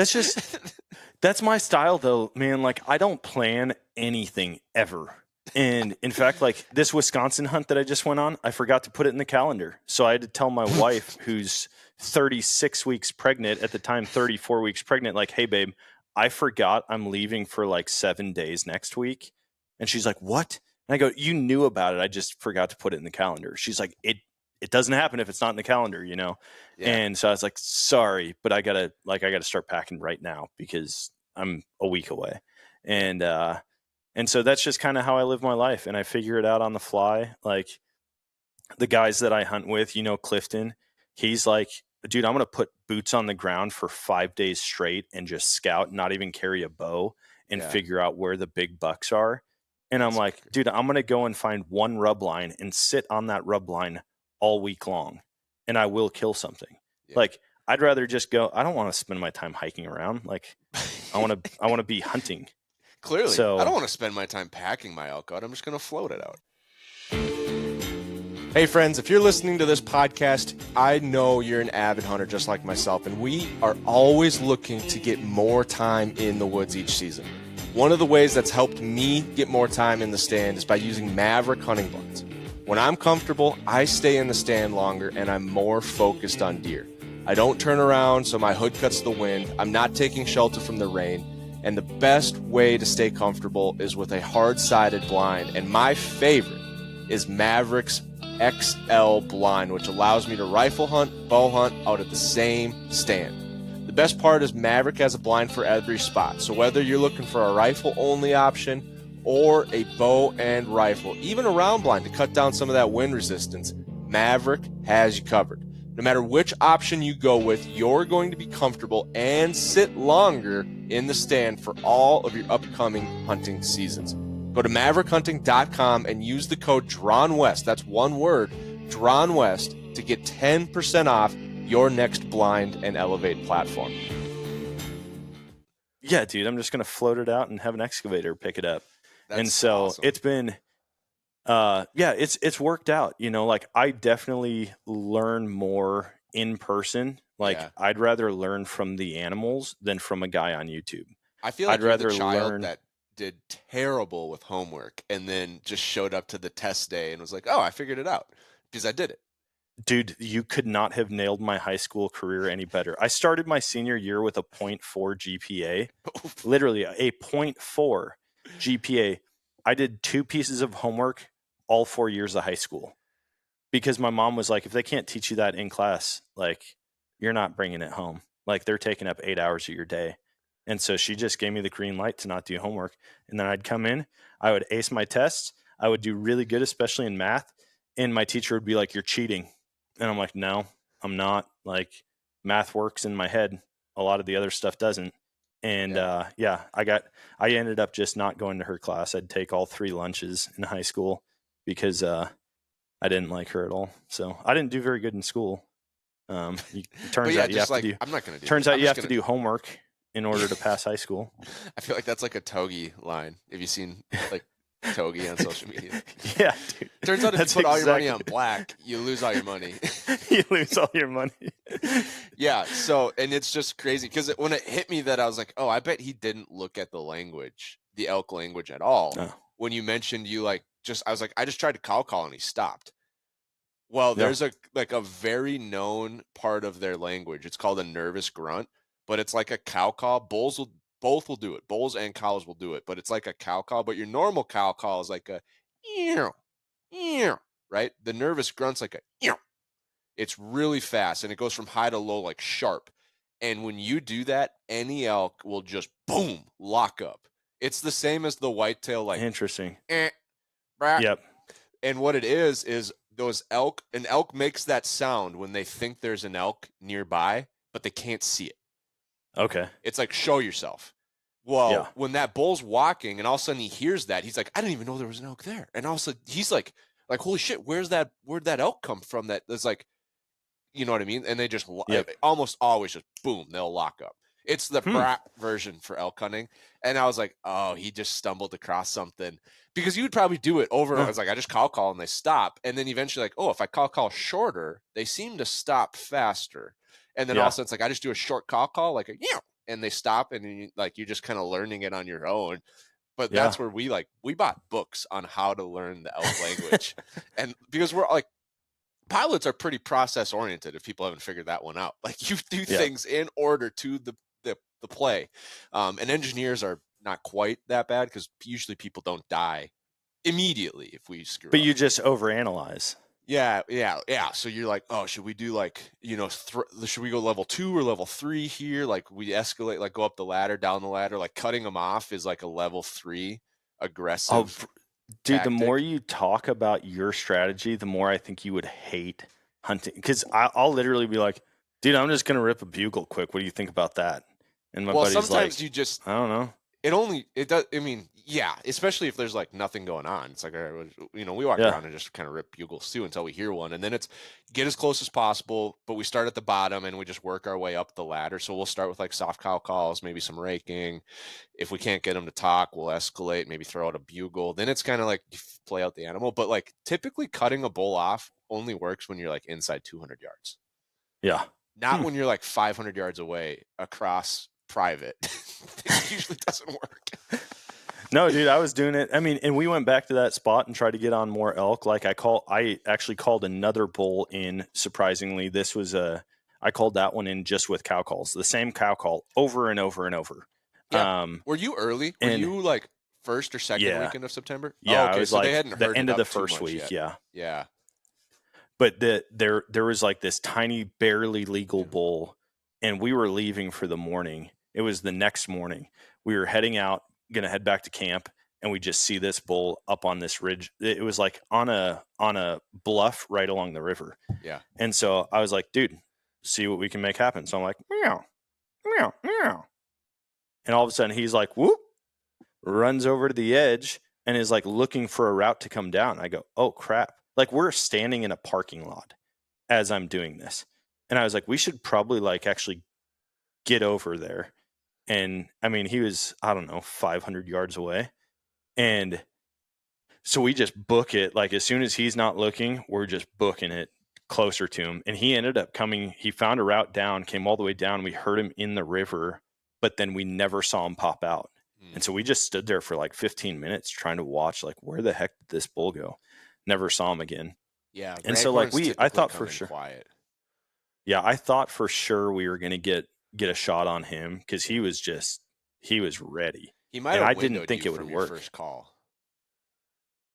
That's my style though, man. Like I don't plan anything ever. And in fact, like this Wisconsin hunt that I just went on, I forgot to put it in the calendar. So I had to tell my wife, who's 36 weeks pregnant at the time, 34 weeks pregnant, like, hey babe, I forgot I'm leaving for like 7 days next week. And she's like, what? And I go, you knew about it. I just forgot to put it in the calendar. She's like, it doesn't happen if it's not in the calendar, you know?
Yeah.
And so I was like, sorry, but I gotta start packing right now because I'm a week away. And so that's just kind of how I live my life. And I figure it out on the fly. Like the guys that I hunt with, you know, Clifton, he's like, dude, I'm going to put boots on the ground for 5 days straight and just scout, not even carry a bow and
Yeah.
figure out where the big bucks are. And I'm like, dude, I'm going to go and find one rub line and sit on that rub line all week long and I will kill something.
Yeah.
Like, I'd rather just go. I don't want to spend my time hiking around. Like, I want to be hunting.
Clearly,
So
I don't want to spend my time packing my elk out. I'm just going to float it out. Hey friends, if you're listening to this podcast, I know you're an avid hunter just like myself, and we are always looking to get more time in the woods each season. One of the ways that's helped me get more time in the stand is by using Maverick hunting blinds. When I'm comfortable, I stay in the stand longer and I'm more focused on deer. I don't turn around so my hood cuts the wind. I'm not taking shelter from the rain. And the best way to stay comfortable is with a hard-sided blind. And my favorite is Maverick's XL blind, which allows me to rifle hunt, bow hunt out at the same stand. The best part is Maverick has a blind for every spot. So whether you're looking for a rifle-only option or a bow and rifle, even a round blind to cut down some of that wind resistance, Maverick has you covered. No matter which option you go with, you're going to be comfortable and sit longer in the stand for all of your upcoming hunting seasons. Go to MaverickHunting.com and use the code DRAWNWEST, that's one word, DRAWNWEST, to get 10% off your next blind and elevate platform.
yeah, dude, I'm just going to float it out and have an excavator pick it up.
That's
and so
awesome.
It's been, it's worked out, you know, like I definitely learn more in person. Like I'd rather learn from the animals than from a guy on YouTube.
I feel like
I'd rather
the child
learn
that did terrible with homework and then just showed up to the test day and was like, oh, I figured it out because I did it.
Dude, you could not have nailed my high school career any better. I started my senior year with a 0.4 GPA, literally a 0.4 GPA. I did 2 pieces of homework all 4 years of high school because my mom was like, if they can't teach you that in class, like you're not bringing it home. Like they're taking up 8 hours of your day. And so she just gave me the green light to not do homework. And then I'd come in, I would ace my tests. I would do really good, especially in math. And my teacher would be like, you're cheating. And I'm like, no, I'm not. Like math works in my head. A lot of the other stuff doesn't. And I ended up just not going to her class. I'd take all 3 lunches in high school because I didn't like her at all. So I didn't do very good in school. It turns out you have to do.
I'm not going to do.
Turns out you have to do homework in order to pass high school.
I feel like that's like a Togi line. Have you seen like Togi on social media?
Yeah, dude.
Turns out if you put all your money on black, you lose all your money.
You lose all your money.
Yeah. So, and it's just crazy because when it hit me that I was like, oh, I bet he didn't look at the language, the elk language at all.
No.
When you mentioned I was like, I just tried to call and he stopped. Well, there's a very known part of their language. It's called a nervous grunt, but it's like a cow call. Both will do it. Bulls and cows will do it, but it's like a cow call. But your normal cow call is like a right? The nervous grunt's like a it's really fast and it goes from high to low like sharp. And when you do that, any elk will just boom lock up. It's the same as the whitetail, like
interesting.
Yep. And what it is those an elk makes that sound when they think there's an elk nearby, but they can't see it.
Okay.
It's like, show yourself. Well, when that bull's walking and all of a sudden he hears that, he's like, I didn't even know there was an elk there. And all of a sudden he's like, holy shit, where'd that elk come from? That's like, you know what I mean? And they just almost always just boom, they'll lock up. It's the brat version for elk hunting. And I was like, oh, he just stumbled across something. Because you would probably do it over. I was like, I just call and they stop. And then eventually like, oh, if I call shorter, they seem to stop faster. And then all of a sudden it's like, I just do a short call, like and they stop and you're just kind of learning it on your own. But that's where we bought books on how to learn the elk language. And because we're like, pilots are pretty process oriented if people haven't figured that one out. Like you do things in order to the the play. And engineers are not quite that bad because usually people don't die immediately if we screw
But
up.
you just overanalyze.
Yeah. So you're like, oh, should we do like, should we go level 2 or level 3 here? Like we escalate, like go up the ladder, down the ladder, like cutting them off is like a level 3 aggressive
Dude, the more
tactic.
you talk about your strategy, the more I think you would hate hunting. Because I'll literally be like, dude, I'm just going to rip a bugle quick. What do you think about that? And my
Well,
buddy's like,
sometimes you just,
I don't know.
it does. I mean, yeah, especially if there's like nothing going on. It's like, we walk
Yeah.
around and just kind of rip bugles too until we hear one. And then it's get as close as possible, but we start at the bottom and we just work our way up the ladder. So we'll start with like soft cow calls, maybe some raking. If we can't get them to talk, we'll escalate, maybe throw out a bugle. Then it's kind of like you play out the animal. But like typically cutting a bull off only works when you're like inside 200 yards.
Yeah.
Not when you're like 500 yards away across private. It usually doesn't work.
No, dude, I was doing it. I mean, and we went back to that spot and tried to get on more elk. Like I actually called another bull in. Surprisingly, I called that one in just with cow calls, the same cow call over and over and over.
Yeah. Were you early? Were you like first or second weekend of September?
Yeah,
oh, okay.
I was
So
like
they hadn't
the
heard
end
it
of the
up too
first
much
week.
yet. Yeah.
But there was like this tiny, barely legal bull, and we were leaving for the morning. It was the next morning. We were heading out, gonna head back to camp, and we just see this bull up on this ridge. It was like on a bluff right along the river.
Yeah.
And so I was like, dude, see what we can make happen. So I'm like, meow, meow, meow. And all of a sudden he's like, whoop, runs over to the edge and is like looking for a route to come down. I go, oh crap. Like we're standing in a parking lot as I'm doing this. And I was like, we should probably like actually get over there. And I mean, he was, I don't know, 500 yards away. And so we just book it. Like as soon as he's not looking, we're just booking it closer to him. And he ended up coming, he found a route down, came all the way down. We heard him in the river, but then we never saw him pop out. And so we just stood there for like 15 minutes trying to watch, like, where the heck did this bull go? Never saw him again.
Yeah.
And so like I thought for sure.
Quiet.
Yeah. I thought for sure we were going to get a shot on him because he was ready.
He might have
I didn't think it would work.
First call.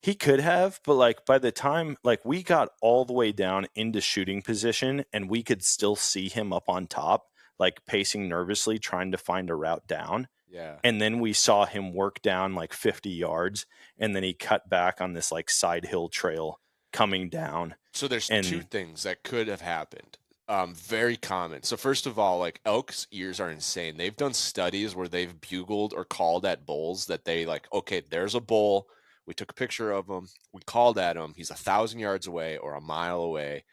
He could have, but like by the time like we got all the way down into shooting position and we could still see him up on top, like pacing nervously, trying to find a route down.
Yeah.
And then we saw him work down like 50 yards and then he cut back on this like side hill trail coming down.
So there's two things that could have happened. Very common. So first of all, like elk's ears are insane. They've done studies where they've bugled or called at bulls that they like, okay, there's a bull. We took a picture of him. We called at him. He's 1,000 yards away or a mile away.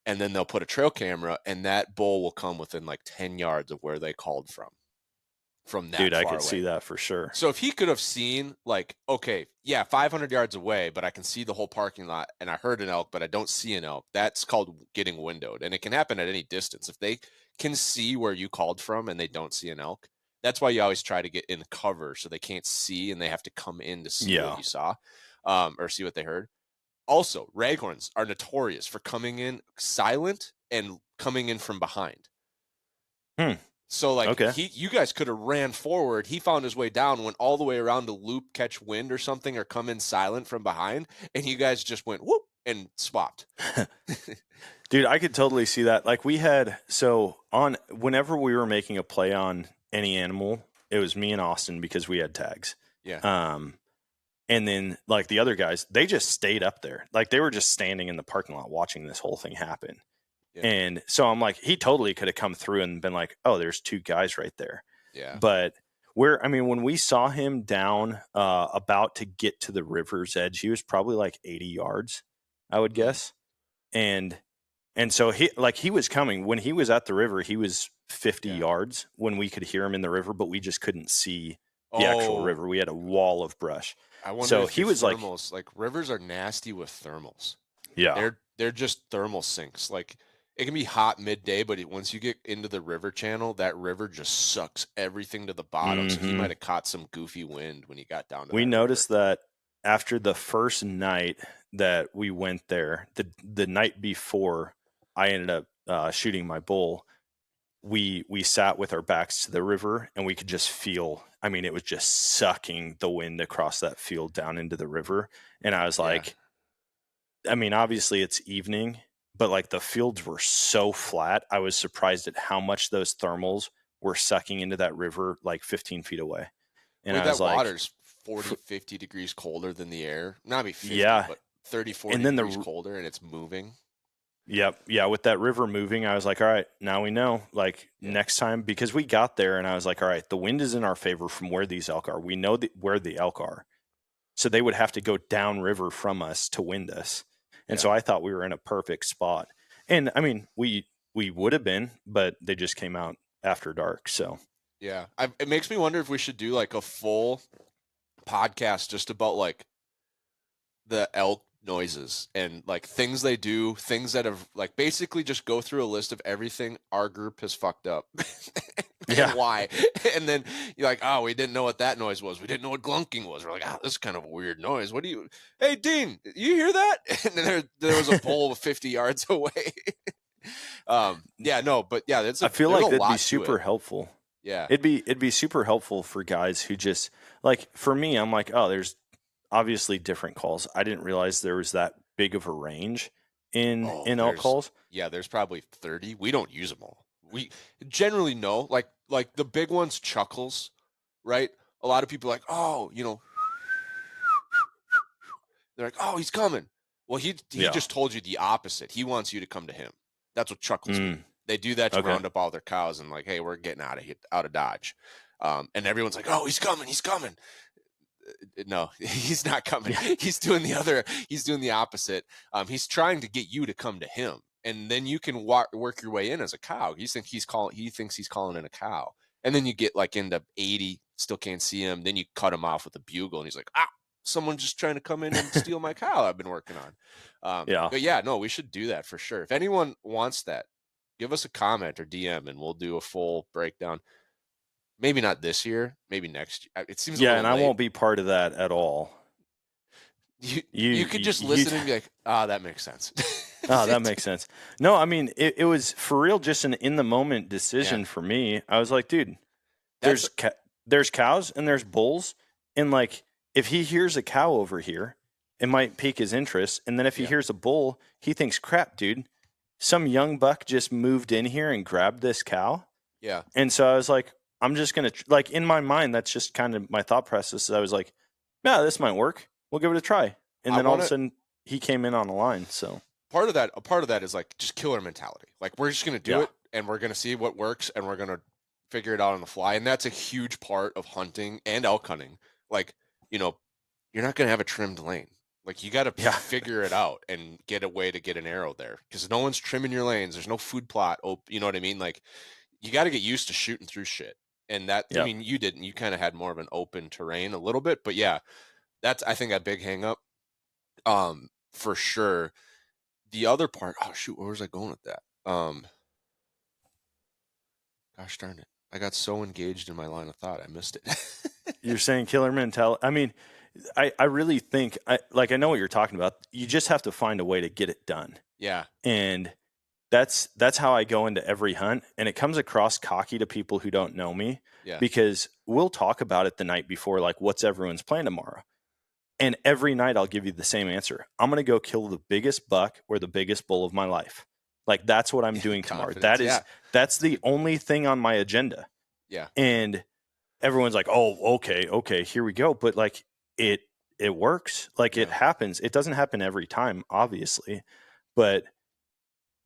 And then they'll put a trail camera and that bull will come within like 10 yards of where they called from that
Dude,
far
I could
away.
see that for sure.
So if he could have seen like, okay, yeah, 500 yards away, but I can see the whole parking lot and I heard an elk, but I don't see an elk. That's called getting windowed. And it can happen at any distance. If they can see where you called from and they don't see an elk, that's why you always try to get in cover so they can't see and they have to come in to see what you saw or see what they heard. Also, raghorns are notorious for coming in silent and coming in from behind. So like you guys could have ran forward. He found his way down, went all the way around to loop, catch wind or something, or come in silent from behind, and you guys just went whoop and swapped.
Dude, I could totally see that. Like whenever we were making a play on any animal, it was me and Austin because we had tags.
Yeah.
And then like the other guys, they just stayed up there. Like they were just standing in the parking lot watching this whole thing happen. Yeah. And so I'm like, he totally could have come through and been like, oh, there's two guys right there.
Yeah.
But when we saw him down about to get to the river's edge, he was probably like 80 yards, I would guess. And so he was coming when he was at the river, he was 50 yards when we could hear him in the river, but we just couldn't see the actual river. We had a wall of brush.
I wonder
so
if
he was
thermals, like rivers are nasty with thermals.
Yeah.
They're just thermal sinks. Like it can be hot midday, but once you get into the river channel, that river just sucks everything to the bottom. So he might have caught some goofy wind when he got down to
We noticed that after the first night that we went there, the night before I ended up shooting my bull, we sat with our backs to the river, and we could just feel, I mean, it was just sucking the wind across that field down into the river. And I was
Yeah.
like, I mean, obviously it's evening, but like the fields were so flat. I was surprised at how much those thermals were sucking into that river, like 15 feet away. And
Wait,
I
that
was like,
water's 40, 50 degrees colder than the air. Not be 50,
yeah.
but 30,
And
40
then
degrees colder, and it's moving.
yep. Yeah. With that river moving, I was like, all right, now we know, like
Yeah.
next time, because we got there and I was like, all right, the wind is in our favor from where these elk are. We know where the elk are. So they would have to go downriver from us to wind us. And so
Yeah.
I thought we were in a perfect spot. And I mean, we would have been, but they just came out after dark. So
Yeah. It makes me wonder if we should do like a full podcast just about like the elk noises and like things they do, things that have like basically just go through a list of everything our group has fucked up and
yeah,
why. And then you're like, oh, we didn't know what that noise was. We didn't know what glunking was. We're like, oh, this is kind of a weird noise. What do you, hey, Dean, you hear that? And then there was a bull 50 yards away. Yeah, no, but yeah,
I feel
there's a
like that'd be
lot to
super
it.
helpful.
Yeah.
It'd be super helpful for guys who just like, for me, I'm like, oh, there's obviously different calls. I didn't realize there was that big of a range
Oh,
in elk calls.
there's probably 30. We don't use them all. We generally know, like the big ones, chuckles, right? A lot of people are like, oh, they're like, oh, he's coming. Well, he
Yeah.
just told you the opposite. He wants you to come to him. That's what chuckles mean.
Mm,
They do that to
okay.
round up all their cows and like, hey, we're getting out of Dodge. And everyone's like, oh, he's coming, he's coming. No, he's not coming.
Yeah.
He's doing the opposite. He's trying to get you to come to him, and then you can work your way in as a cow. He thinks he's calling in a cow, and then you get like into 80, still can't see him. Then you cut him off with a bugle, and he's like, someone's just trying to come in and steal my cow I've been working on.
Yeah.
But yeah, no, we should do that for sure. If anyone wants that, give us a comment or DM, and we'll do a full breakdown. Maybe not this year, maybe next year. It seems a
Yeah.
little
And I
late.
won't be part of that at all.
You could just listen and be like, that makes sense.
Oh, that makes sense. No, I mean, it was for real, just an in the moment decision for me. I was like, dude,
That's
there's cows and there's bulls. And like, if he hears a cow over here, it might pique his interest. And then if he hears a bull, he thinks, crap, dude, some young buck just moved in here and grabbed this cow.
yeah.
And so I was like, I'm just going to, like, in my mind, that's just kind of my thought process. I was like, yeah, this might work. We'll give it a try. And then all of a sudden, he came in on the line. So
a part of that is like just killer mentality. Like we're just gonna do it and we're gonna see what works and we're gonna figure it out on the fly. And that's a huge part of hunting and elk hunting. Like, you're not gonna have a trimmed lane. Like you got to figure it out and get a way to get an arrow there because no one's trimming your lanes. There's no food plot. You know what I mean? Like you got to get used to shooting through shit. And that, I mean, you didn't. You kind of had more of an open terrain a little bit, but yeah, that's I think a big hang up. For sure. The other part, oh shoot, where was I going with that? Gosh darn it. I got so engaged in my line of thought, I missed it.
you're saying killer mentality. I mean, I really think, I know what you're talking about. You just have to find a way to get it done.
Yeah.
And that's how I go into every hunt. And it comes across cocky to people who don't know me because we'll talk about it the night before, like what's everyone's plan tomorrow. And every night I'll give you the same answer. I'm going to go kill the biggest buck or the biggest bull of my life. Like that's what I'm doing tomorrow. That's the only thing on my agenda.
Yeah.
And everyone's like, oh, okay, here we go. But like it works. Like it happens. It doesn't happen every time, obviously. But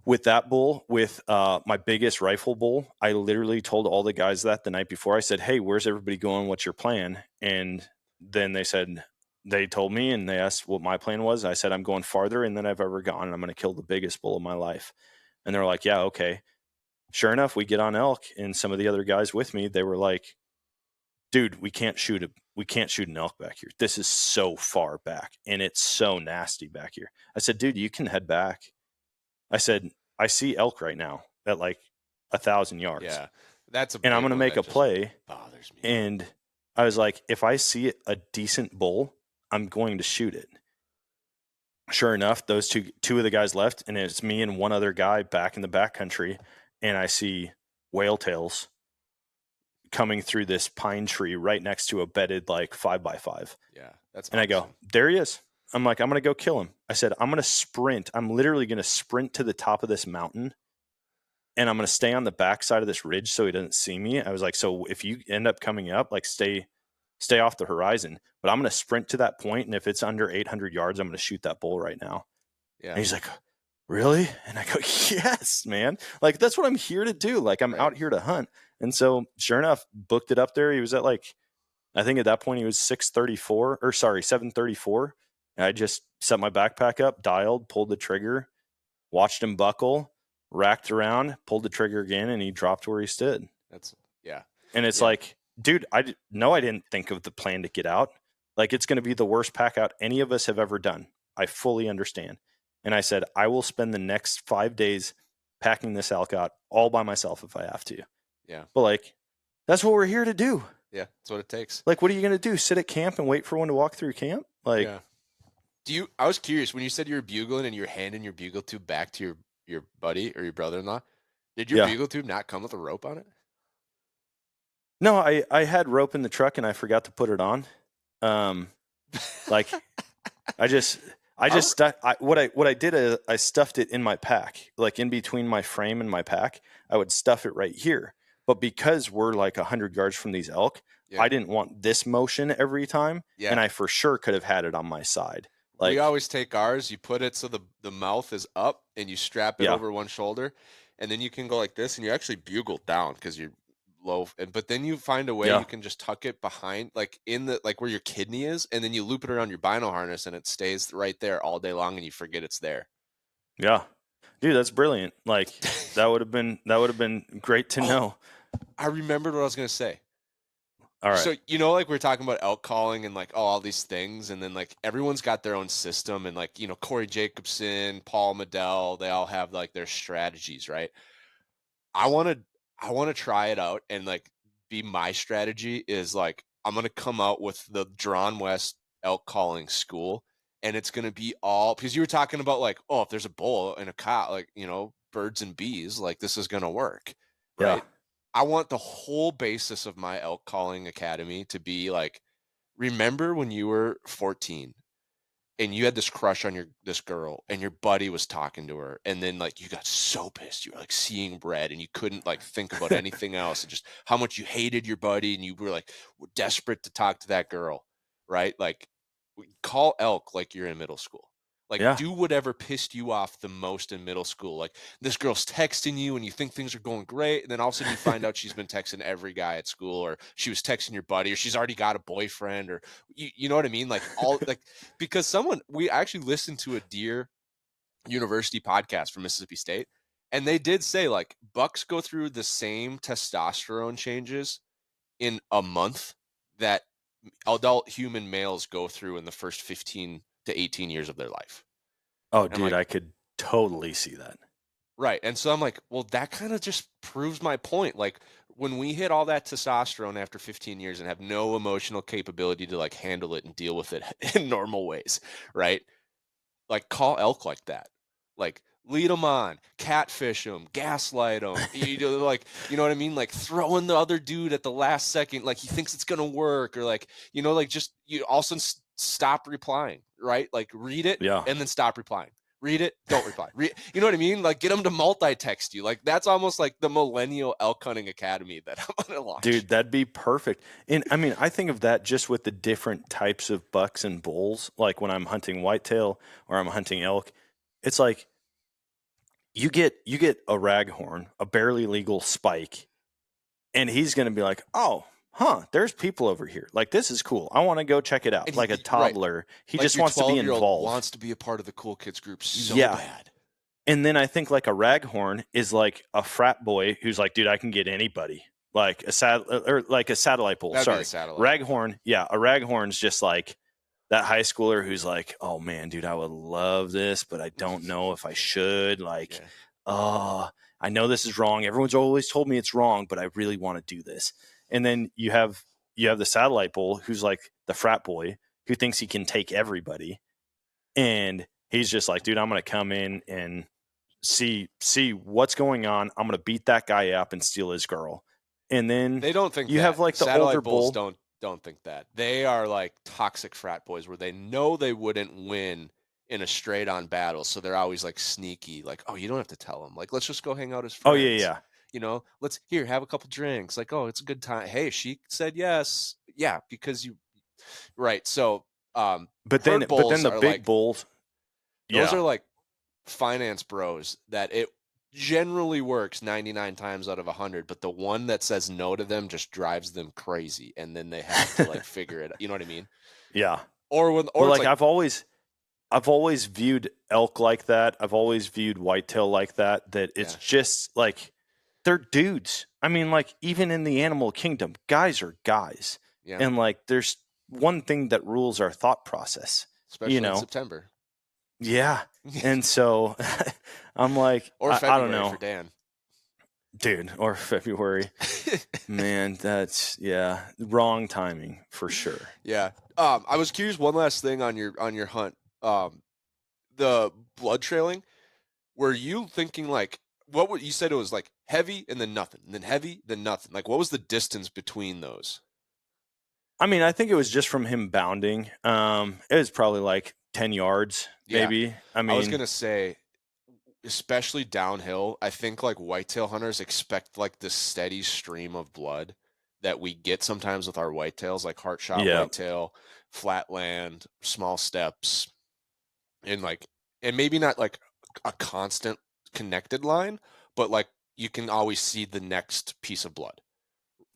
with that bull, with my biggest rifle bull, I literally told all the guys that the night before. I said, hey, where's everybody going? What's your plan? And then they told me and they asked what my plan was. I said, I'm going farther than I've ever gone. And I'm going to kill the biggest bull of my life. And they're like, yeah, okay. Sure enough, we get on elk and some of the other guys with me, they were like, dude, we can't shoot an elk back here. This is so far back and it's so nasty back here. I said, dude, you can head back. I said, I see elk right now at like 1,000 yards.
Yeah.
And I'm going to make a play.
Bothers me.
And I was like, if I see a decent bull, I'm going to shoot it. Sure enough, those two of the guys left, and it's me and one other guy back in the backcountry, and I see whale tails coming through this pine tree right next to a bedded like 5x5.
Yeah, that's
And I go,
awesome.
there he is. I'm like, I'm going to go kill him. I said, I'm going to sprint. I'm literally going to sprint to the top of this mountain, and I'm going to stay on the backside of this ridge so he doesn't see me. I was like, so if you end up coming up, like stay off the horizon, but I'm going to sprint to that point. And if it's under 800 yards, I'm going to shoot that bull right now.
Yeah.
And he's like, really? And I go, yes, man. Like, that's what I'm here to do. Like, I'm out here to hunt. And so sure enough, booked it up there. He was at like, I think at that point he was 734. And I just set my backpack up, dialed, pulled the trigger, watched him buckle, racked around, pulled the trigger again, and he dropped where he stood. And it's like, dude, I didn't think of the plan to get out. Like, it's going to be the worst pack out any of us have ever done. I fully understand. And I said, I will spend the next 5 days packing this elk out all by myself if I have to.
Yeah.
But like, that's what we're here to do.
Yeah, that's what it takes.
Like, what are you going to do? Sit at camp and wait for one to walk through camp? Like,
I was curious when you said you were bugling and you're handing your bugle tube back to your buddy or your brother-in-law. Did your bugle tube not come with a rope on it?
No, I had rope in the truck and I forgot to put it on. Like, what I did is I stuffed it in my pack, like in between my frame and my pack. I would stuff it right here. But because we're like 100 yards from these elk, I didn't want this motion every time. And I for sure could have had it on my side. Like,
we always take ours, you put it so the mouth is up and you strap it over one shoulder, and then you can go like this and you actually bugle down because you're low. But then you find a way you can just tuck it behind, like in the, like where your kidney is, and then you loop it around your bino harness and it stays right there all day long and you forget it's there.
Yeah. Dude, that's brilliant. Like, that would have been great to know.
I remembered what I was going to say.
All right.
So, like we're talking about elk calling and like, all these things. And then like everyone's got their own system, and like, Corey Jacobson, Paul Medell, they all have like their strategies, right? I want to try it out, and like be my strategy is like, I'm going to come out with the Drawn West elk calling school. And it's going to be all, because you were talking about like, if there's a bull and a cow, like, birds and bees, like this is going to work. Right.
Yeah.
I want the whole basis of my elk calling academy to be like, remember when you were 14 and you had this crush on this girl and your buddy was talking to her, and then like you got so pissed, you were like seeing red and you couldn't like think about anything else, and just how much you hated your buddy, and you were like desperate to talk to that girl, right? Like, call elk like you're in middle school. Like, do whatever pissed you off the most in middle school. Like, this girl's texting you and you think things are going great, and then all of a sudden you find out she's been texting every guy at school, or she was texting your buddy, or she's already got a boyfriend, or you know what I mean? Like, all like, because we actually listened to a Deer University podcast from Mississippi State, and they did say like bucks go through the same testosterone changes in a month that adult human males go through in the first 15 to 18 years of their life.
Oh, dude, like, I could totally see that.
Right. And so I'm like, well, that kind of just proves my point. Like, when we hit all that testosterone after 15 years and have no emotional capability to like handle it and deal with it in normal ways, right? Like, call elk like that. Like, lead them on, catfish them, gaslight them. Like, you know what I mean? Like, throwing the other dude at the last second, like he thinks it's gonna work, or like, like just you also stop replying, right? Like, read it and then stop replying. Read it, don't reply. You know what I mean? Like, get them to multi-text you. Like, that's almost like the millennial elk hunting academy that I'm gonna launch.
Dude, that'd be perfect. And I mean, I think of that just with the different types of bucks and bulls. Like when I'm hunting whitetail or I'm hunting elk, it's like you get a raghorn, a barely legal spike, and he's going to be like, oh, there's people over here. Like, this is cool. I want to go check it out. And like a toddler, right. He like just wants to be involved.
Wants to be a part of the cool kids group so bad.
And then I think like a raghorn is like a frat boy who's like, dude, I can get anybody. Like a satellite bull.
Sorry,
raghorn. Yeah, a raghorn's just like that high schooler who's like, oh man, dude, I would love this, but I don't know if I should. Like, I know this is wrong. Everyone's always told me it's wrong, but I really want to do this. And then you have the satellite bull who's like the frat boy who thinks he can take everybody. And he's just like, dude, I'm going to come in and see what's going on. I'm going to beat that guy up and steal his girl. And then
They don't think
you
that.
have like the older
Satellite bulls
bull.
don't think that. They are like toxic frat boys where they know they wouldn't win in a straight on battle, so they're always like sneaky, like, oh, you don't have to tell them. Like, let's just go hang out as
Oh yeah,
friends.
yeah.
You know, let's here have a couple drinks. Like, oh, it's a good time. Hey, she said yes. Yeah, because you right. So
But
herd
then
bulls
the
are
big
like
bulls.
those
Yeah.
are like finance bros that it generally works 99 times out of 100, but the one that says no to them just drives them crazy, and then they have to like figure it, you know what I mean?
Yeah.
Or
But
it's
like
like,
I've always viewed elk like that. I've always viewed whitetail like that, that it's
yeah,
just like they're dudes. I mean, like even in the animal kingdom, guys are guys.
yeah,
And like there's one thing that rules our thought process, you
especially in
know?
September.
Yeah. And so I'm like,
Or
I don't
February for
know,
Dan.
dude, or February. Man, that's wrong timing for sure.
Yeah. I was curious, one last thing on your hunt. The blood trailing, were you thinking like what would you said it was like heavy and then nothing, and then heavy, then nothing. Like what was the distance between those?
I mean, I think it was just from him bounding. It was probably like 10 yards,
Yeah.
maybe. I
I was
mean,
gonna say, especially downhill, I think like whitetail hunters expect like this steady stream of blood that we get sometimes with our whitetails, like heart shot
yeah,
whitetail, flatland, small steps, and like, and maybe not like a constant connected line, but like you can always see the next piece of blood,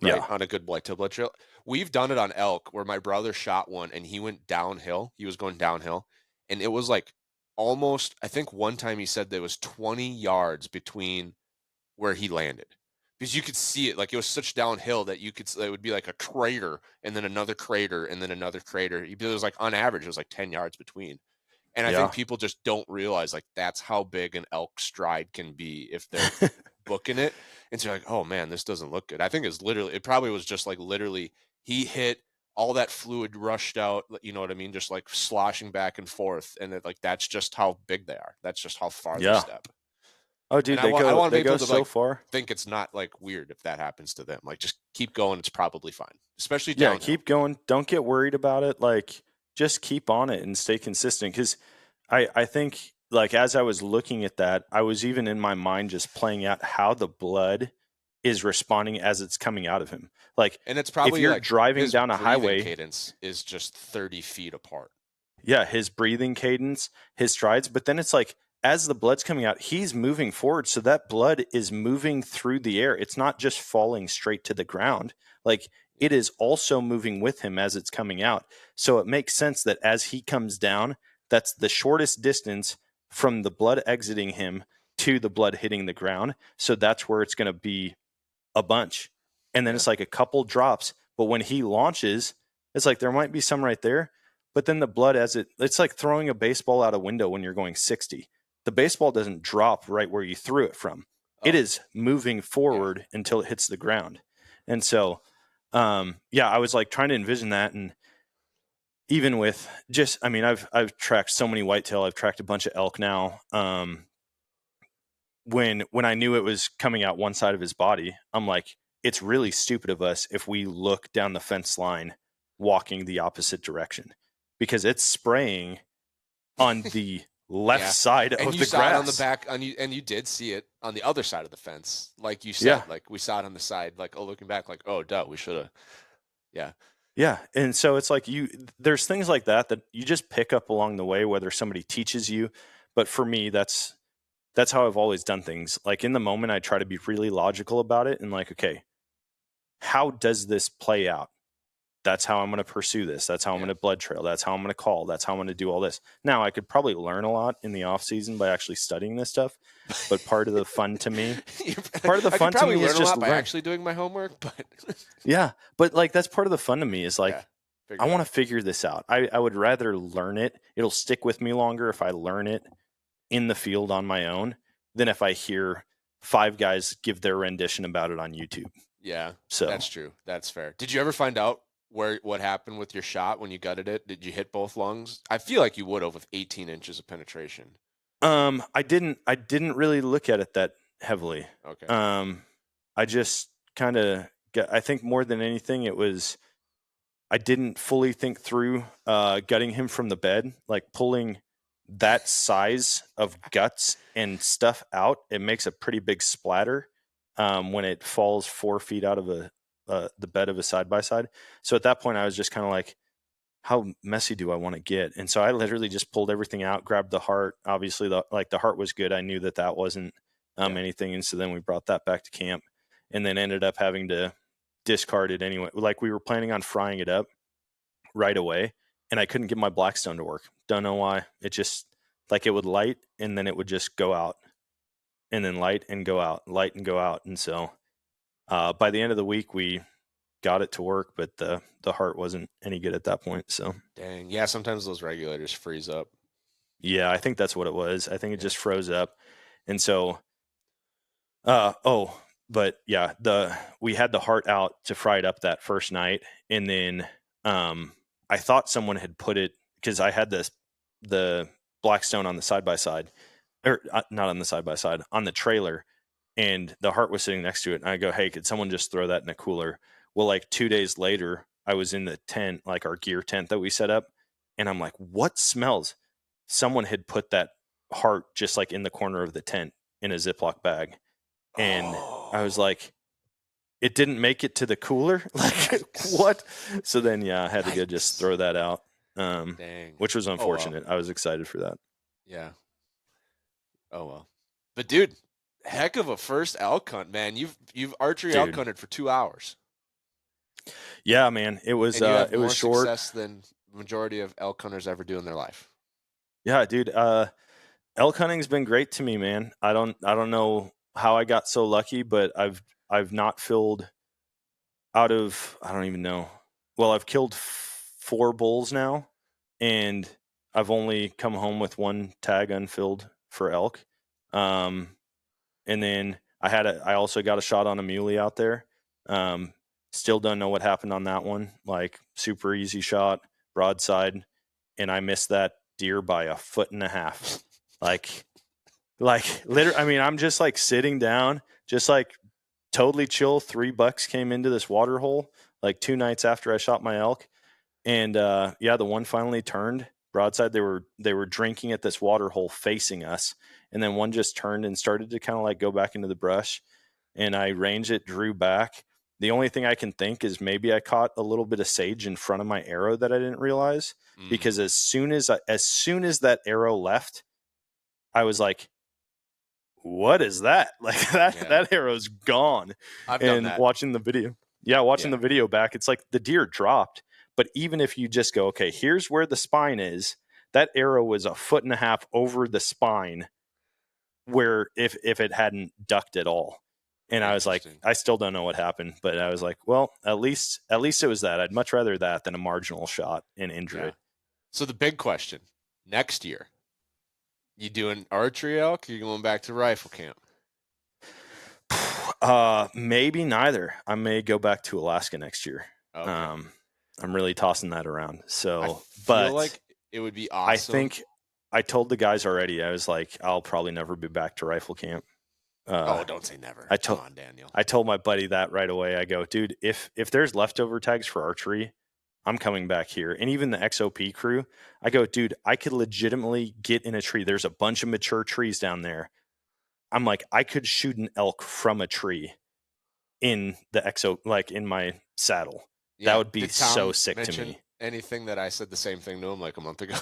right?
yeah,
On a good whitetail blood trail. We've done it on elk where my brother shot one and he went downhill. He was going downhill, and it was like almost, I think one time he said there was 20 yards between where he landed. Because you could see it, like it was such downhill that you could, it would be like a crater and then another crater and then another crater. It was like on average, it was like 10 yards between. And I think
yeah.
people just don't realize like that's how big an elk stride can be if they're booking it. And so you're like, oh man, this doesn't look good. I think it's literally, it probably was just like literally he hit, all that fluid rushed out, you know what I mean? Just like sloshing back and forth. And like that's just how big they are. That's just how far they
Yeah.
step.
Oh,
And
dude,
I want
they
people
go
to
so
like
far.
think it's not like weird if that happens to them. Like just keep going. It's probably fine, especially
Yeah,
downhill.
keep going. Don't get worried about it. Like, just keep on it and stay consistent. Because I think, like, as I was looking at that, I was even in my mind just playing out how the blood is responding as it's coming out of him. Like,
And it's
if
probably
you're
like
driving
his
down a
breathing
highway,
cadence is just 30 feet apart.
yeah, his breathing cadence, his strides, but then it's like as the blood's coming out, he's moving forward. So that blood is moving through the air. It's not just falling straight to the ground. Like it is also moving with him as it's coming out. So it makes sense that as he comes down, that's the shortest distance from the blood exiting him to the blood hitting the ground. So that's where it's going to be a bunch. And then
Yeah.
it's like a couple drops. But when he launches, it's like there might be some right there. But then the blood, it's like throwing a baseball out a window when you're going 60. The baseball doesn't drop right where you threw it from. It
Oh,
is moving
yeah.
forward until it hits the ground. And so, yeah, I was like trying to envision that. And even with just, I mean, I've tracked so many whitetail. I've tracked a bunch of elk now. When I knew it was coming out one side of his body, I'm like, it's really stupid of us if we look down the fence line walking the opposite direction because it's spraying on the left
Yeah.
side
And
of
you
the
saw it on the
grass.
back on you, and you did see it on the other side of the fence. Like you
Yeah.
said, like we saw it on the side, like, oh, looking back, like, oh, duh, we should have. Yeah.
Yeah. And so it's like there's things like that you just pick up along the way, whether somebody teaches you. But for me, that's how I've always done things. Like in the moment, I try to be really logical about it and like, okay, how does this play out? That's how I'm going to pursue this. That's how I'm
Yeah.
going to blood trail. That's how I'm going to call. That's how I'm going to do all this. Now, I could probably learn a lot in the off season by actually studying this stuff. But part of the fun to me,
I could probably learn
is
a
just
lot by
learn.
actually doing my homework, but
Yeah. But like, that's part of the fun to me is
yeah,
like, I
figure it
want
out.
to figure this out. I would rather learn it. It'll stick with me longer if I learn it in the field on my own than if I hear 5 guys give their rendition about it on YouTube.
Yeah,
So
that's true. That's fair. Did you ever find out what happened with your shot when you gutted it? Did you hit both lungs? I feel like you would have with 18 inches of penetration.
I didn't really look at it that heavily.
Okay.
I just kind of I think more than anything, it was, I didn't fully think through gutting him from the bed, like pulling that size of guts and stuff out. It makes a pretty big splatter when it falls 4 feet out of the bed of a side by side. So at that point, I was just kind of like, how messy do I want to get? And so I literally just pulled everything out, grabbed the heart. Obviously, the heart was good. I knew that wasn't anything. And so then we brought that back to camp, and then ended up having to discard it anyway. Like, we were planning on frying it up right away, and I couldn't get my Blackstone to work. Don't know why. It just, like, it would light and then it would just go out, and then light and go out, light and go out. And so by the end of the week, we got it to work, but the heart wasn't any good at that point. So
Dang. Yeah, sometimes those regulators freeze up.
yeah, I think that's what it was. I think it just froze up. And so but yeah, we had the heart out to fry it up that first night, and then I thought someone had put it, because I had the Blackstone on the side by side, or not on the side by side, on the trailer, and the heart was sitting next to it. And I go, hey, could someone just throw that in a cooler? Well, like 2 days later, I was in the tent, like our gear tent that we set up, and I'm like, what smells? Someone had put that heart just like in the corner of the tent in a Ziploc bag. And I was like, it didn't make it to the cooler? Like, what? So then, yeah, I had to go just throw that out,
Dang.
which was unfortunate.
Oh, well.
I was excited for that.
Yeah. Oh, well. But, dude, heck of a first elk hunt, man. You've archery elk hunted for 2 hours.
Yeah, man. It was
it
was short.
Success than the majority of elk hunters ever do in their life.
Yeah, dude. Elk hunting's been great to me, man. I don't know how I got so lucky, but I've not filled out of, I don't even know. Well, I've killed 4 bulls now, and I've only come home with 1 tag unfilled for elk. And then I also got a shot on a muley out there. Still don't know what happened on that one. Like, super easy shot, broadside, and I missed that deer by 1.5 feet. Like literally, I mean, I'm just like sitting down, just like totally chill. 3 bucks came into this water hole like 2 nights after I shot my elk. And yeah, the one finally turned broadside. They were drinking at this water hole facing us. And then one just turned and started to kind of like go back into the brush. And I ranged it, drew back. The only thing I can think is maybe I caught a little bit of sage in front of my arrow that I didn't realize. Because as soon as that arrow left, I was like, what is that? Like, that arrow's gone.
I've done that.
Watching the video. Yeah, the video back, it's like the deer dropped. But even if you just go, okay, here's where the spine is, that arrow was 1.5 feet over the spine, where if it hadn't ducked at all. And I was like, I still don't know what happened, but I was like, well, at least it was that. I'd much rather that than a marginal shot and injury.
Yeah. So the big question, next year, you doing archery elk, or you going back to rifle camp?
Maybe neither. I may go back to Alaska next year. Okay. I'm really tossing that around. So,
feel like it would be awesome.
I think I told the guys already. I was like, I'll probably never be back to rifle camp.
Don't say never. Come on, Daniel.
I told my buddy that right away. I go, dude, if there's leftover tags for archery, I'm coming back here. And even the XOP crew, I go, dude, I could legitimately get in a tree. There's a bunch of mature trees down there. I'm like, I could shoot an elk from a tree in the like in my saddle. Yeah, that would be so sick to me.
Anything that I said the same thing to him like a month ago.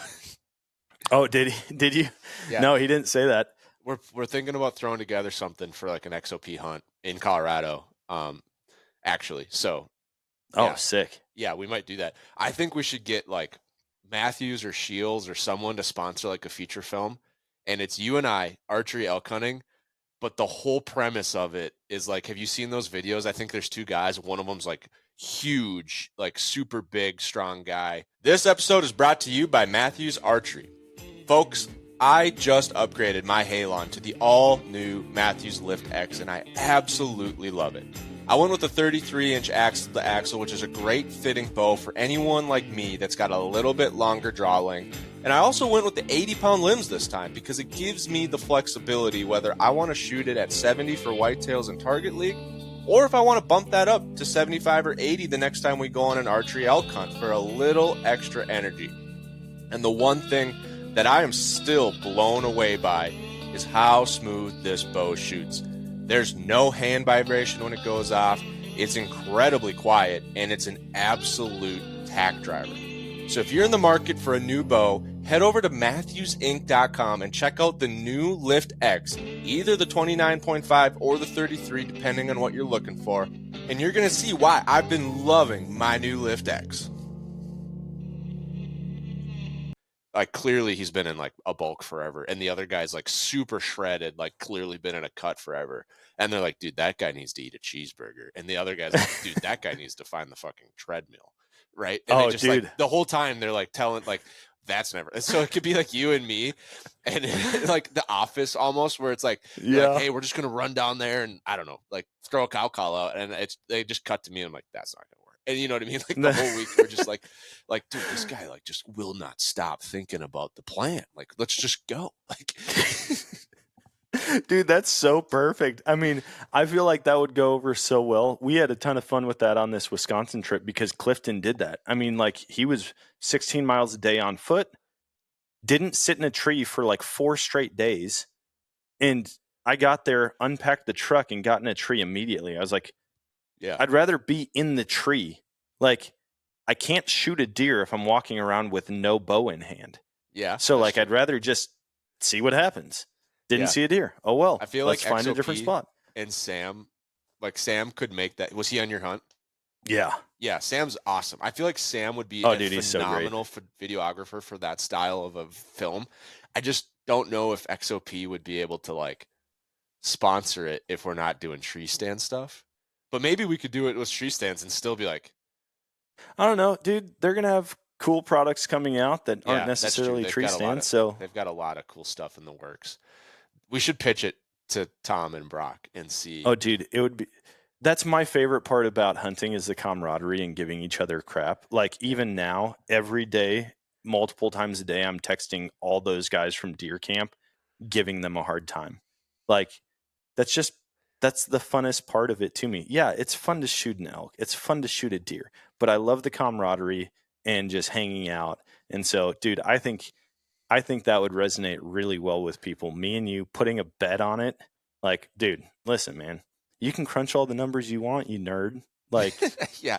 Oh, did he? Did you?
Yeah.
No, he didn't say that.
We're thinking about throwing together something for like an XOP hunt in Colorado. Actually, so.
Oh, yeah. Sick.
Yeah, we might do that. I think we should get like Matthews or Shields or someone to sponsor like a feature film, and it's you and I archery elk hunting. But the whole premise of it is like, have you seen those videos? I think there's 2 guys. One of them's like huge, like super big, strong guy. This episode is brought to you by Matthews Archery. Folks, I just upgraded my Halon to the all-new Matthews Lift X, and I absolutely love it. I went with a 33-inch axle to axle, which is a great fitting bow for anyone like me that's got a little bit longer draw length. And I also went with the 80-pound limbs this time because it gives me the flexibility whether I want to shoot it at 70 for whitetails and target league, or if I want to bump that up to 75 or 80 the next time we go on an archery elk hunt for a little extra energy. And the one thing that I am still blown away by is how smooth this bow shoots. There's no hand vibration when it goes off. It's incredibly quiet, and it's an absolute tack driver. So if you're in the market for a new bow, head over to MatthewsInc.com and check out the new Lift X, either the 29.5 or the 33, depending on what you're looking for. And you're going to see why I've been loving my new Lift X. Like, clearly he's been in like a bulk forever, and the other guy's like super shredded, like clearly been in a cut forever. And they're like, dude, that guy needs to eat a cheeseburger. And the other guy's like, dude, that guy needs to find the fucking treadmill. Right. And they just
dude.
like the whole time they're like telling like that's never. So it could be like you and me and like The Office almost, where it's like, like, hey, we're just going to run down there and I don't know, like throw a cow call out. And they just cut to me. And I'm like, that's not going to work. And you know what I mean? Like the whole week we're just like, dude, this guy like just will not stop thinking about the plan. Like, let's just go. Like,
dude, that's so perfect. I mean, I feel like that would go over so well. We had a ton of fun with that on this Wisconsin trip because Clifton did that. I mean, like he was 16 miles a day on foot, didn't sit in a tree for like 4 straight days. And I got there, unpacked the truck and got in a tree immediately. I was like,
yeah,
I'd rather be in the tree. Like I can't shoot a deer if I'm walking around with no bow in hand.
Yeah.
So like, I'd rather just see what happens. Didn't see a deer. Oh, well,
I feel
let's
like
find a different spot.
And Sam could make that. Was he on your hunt?
Yeah.
Yeah. Sam's awesome. I feel like Sam would be
he's
phenomenal videographer for that style of a film. I just don't know if XOP would be able to like sponsor it if we're not doing tree stand stuff, but maybe we could do it with tree stands and still be like,
I don't know, dude, they're going to have cool products coming out that aren't necessarily tree stands. So
they've got a lot of cool stuff in the works. We should pitch it to Tom and Brock and see.
Oh, dude, it would be. That's my favorite part about hunting is the camaraderie and giving each other crap. Like even now, every day, multiple times a day, I'm texting all those guys from deer camp, giving them a hard time. Like that's the funnest part of it to me. Yeah, it's fun to shoot an elk. It's fun to shoot a deer, but I love the camaraderie and just hanging out. And so, dude, I think that would resonate really well with people. Me and you putting a bet on it. Like, dude, listen, man, you can crunch all the numbers you want, you nerd. Like,
yeah.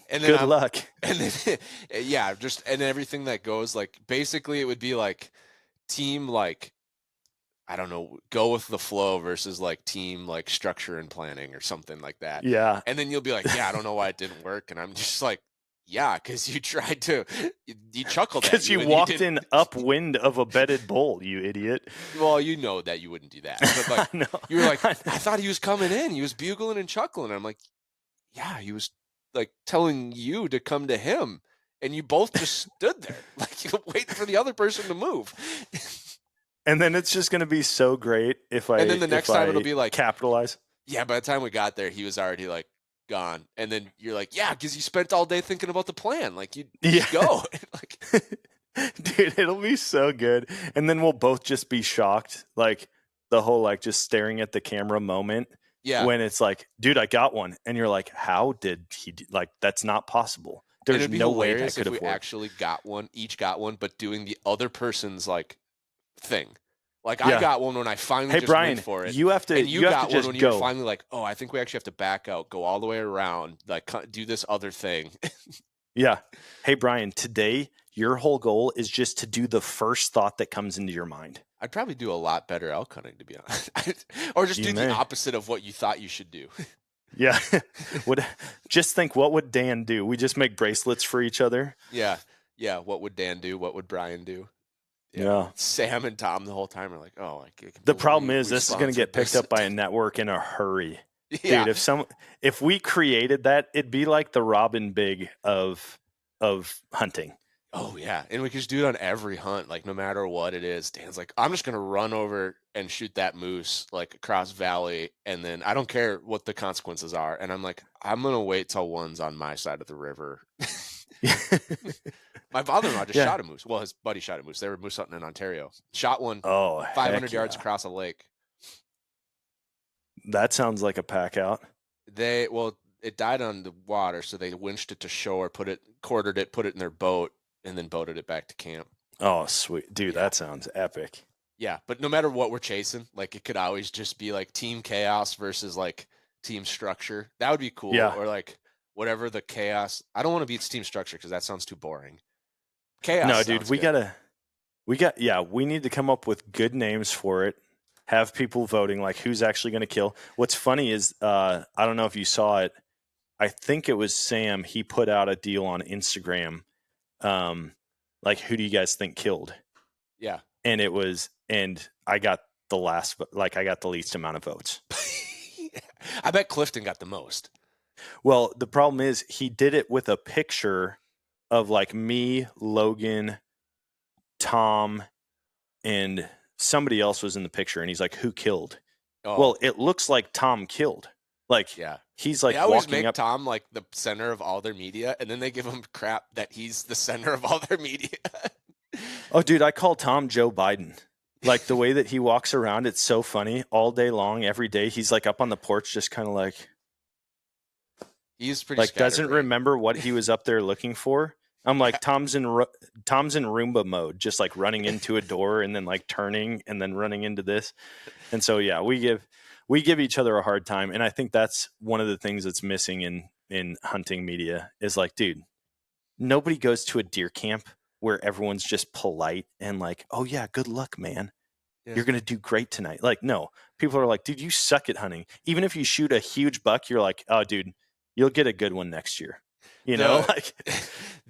And then
good luck.
And then, yeah, and everything that goes, like, basically it would be like team, like, I don't know, go with the flow versus like team, like structure and planning or something like that.
Yeah.
And then you'll be like, yeah, I don't know why it didn't work. And I'm just like, yeah, because you tried to, you chuckled
because you walked in upwind of a bedded bull, you idiot.
Well, you know that you wouldn't do that. But like,
no,
you were like, I thought he was coming in. He was bugling and chuckling. And I'm like, yeah, he was like telling you to come to him. And you both just stood there, like waiting for the other person to move.
And then it's just going to be so great if I.
And then the next time it'll be like
capitalize.
Yeah, by the time we got there, he was already like gone. And then you're like, yeah, because you spent all day thinking about the plan. Like you go. Like,
dude, it'll be so good. And then we'll both just be shocked, like the whole like just staring at the camera moment.
Yeah.
When it's like, dude, I got one, and you're like, how did he do? Like that's not possible. There's no way that could have worked.
Actually each got one, but doing the other person's like thing. Like I got one when I finally
Brian,
went for it.
You have to.
And you got one when
go.
you were finally like, oh, I think we actually have to back out, go all the way around, like do this other thing.
Yeah. Hey, Brian, today your whole goal is just to do the first thought that comes into your mind.
I'd probably do a lot better elk hunting, to be honest. Or just do the opposite of what you thought you should do.
Yeah. Just think, what would Dan do? We just make bracelets for each other.
Yeah. Yeah. What would Dan do? What would Brian do?
Yeah.
Sam and Tom the whole time are like, oh,
the problem is this is going to get picked up by a network in a hurry. Yeah. Dude, if we created that, it'd be like the Robin Big of hunting.
Oh yeah. And we could just do it on every hunt, like no matter what it is. Dan's like, I'm just going to run over and shoot that moose like across valley. And then I don't care what the consequences are. And I'm like, I'm going to wait till one's on my side of the river. My father-in-law just
Yeah.
shot a moose. Well, his buddy shot a moose. They were moose hunting in Ontario. Shot one
Oh,
500
heck
yards
yeah.
across a lake.
That sounds like a pack out.
It died on the water, so they winched it to shore, quartered it, put it in their boat, and then boated it back to camp.
Oh, sweet. Dude,
Yeah.
that sounds epic.
Yeah, but no matter what we're chasing, like it could always just be like team chaos versus like team structure. That would be cool.
Yeah.
Or like whatever the chaos. I don't want to be team structure because that sounds too boring. Chaos.
No, dude, we need to come up with good names for it. Have people voting, like who's actually going to kill. What's funny is, I don't know if you saw it. I think it was Sam. He put out a deal on Instagram. Like, who do you guys think killed?
Yeah.
And I got I got the least amount of votes.
I bet Clifton got the most.
Well, the problem is he did it with a picture of like me, Logan, Tom, and somebody else was in the picture, and he's like, who killed?
Oh.
Well, it looks like Tom killed. Like,
yeah,
he's like
they always
walking
make
up.
Tom like the center of all their media, and then they give him crap that he's the center of all their media.
Oh, dude, I call Tom Joe Biden. Like the way that he walks around, it's so funny all day long, every day. He's like up on the porch, just kind of like,
he's pretty
like doesn't remember what he was up there looking for. I'm like, Tom's in Roomba mode, just like running into a door and then like turning and then running into this. And so, yeah, we give each other a hard time. And I think that's one of the things that's missing in hunting media is like, dude, nobody goes to a deer camp where everyone's just polite and like, oh yeah, good luck, man. Yeah. You're going to do great tonight. Like, no, people are like, dude, you suck at hunting. Even if you shoot a huge buck, you're like, oh dude, you'll get a good one next year. You know, like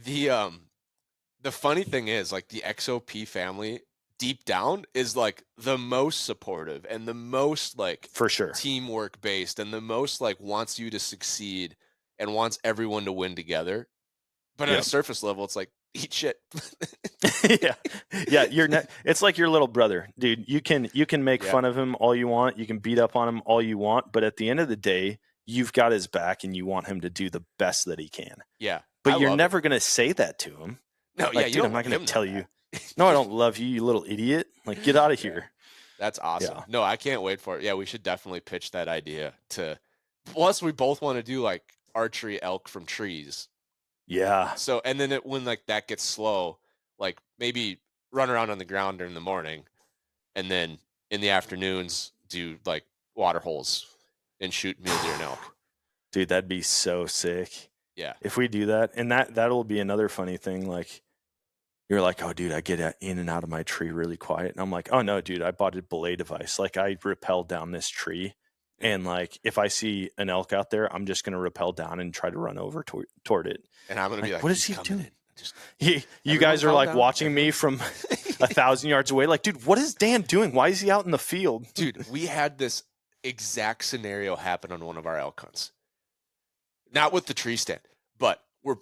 the funny thing is like the XOP family deep down is like the most supportive and the most like
for sure
teamwork based and the most like wants you to succeed and wants everyone to win together. But at a surface level, it's like, eat shit.
yeah. It's like your little brother, dude. You can make fun of him all you want. You can beat up on him all you want. But at the end of the day, you've got his back and you want him to do the best that he can.
Yeah.
But you're never going to say that to him.
No,
like, dude, I'm not going to tell you. No, I don't love you, you little idiot. Like, get out of here.
That's awesome. Yeah. No, I can't wait for it. Yeah, we should definitely pitch that idea to. Plus, we both want to do like archery elk from trees.
Yeah.
So, and then when like that gets slow, like maybe run around on the ground during the morning, and then in the afternoons do like water holes and shoot mule deer and elk.
Dude, that'd be so sick.
Yeah.
If we do that, and that'll be another funny thing. Like, you're like, oh, dude, I get in and out of my tree really quiet, and I'm like, oh no, dude, I bought a belay device. Like, I rappel down this tree. And like, if I see an elk out there, I'm just going to rappel down and try to run over toward it.
And I'm going to be like,
what is he doing? You guys are like down, watching me from 1,000 yards away. Like, dude, what is Dan doing? Why is he out in the field?
Dude, we had this exact scenario happen on one of our elk hunts. Not with the tree stand, but we're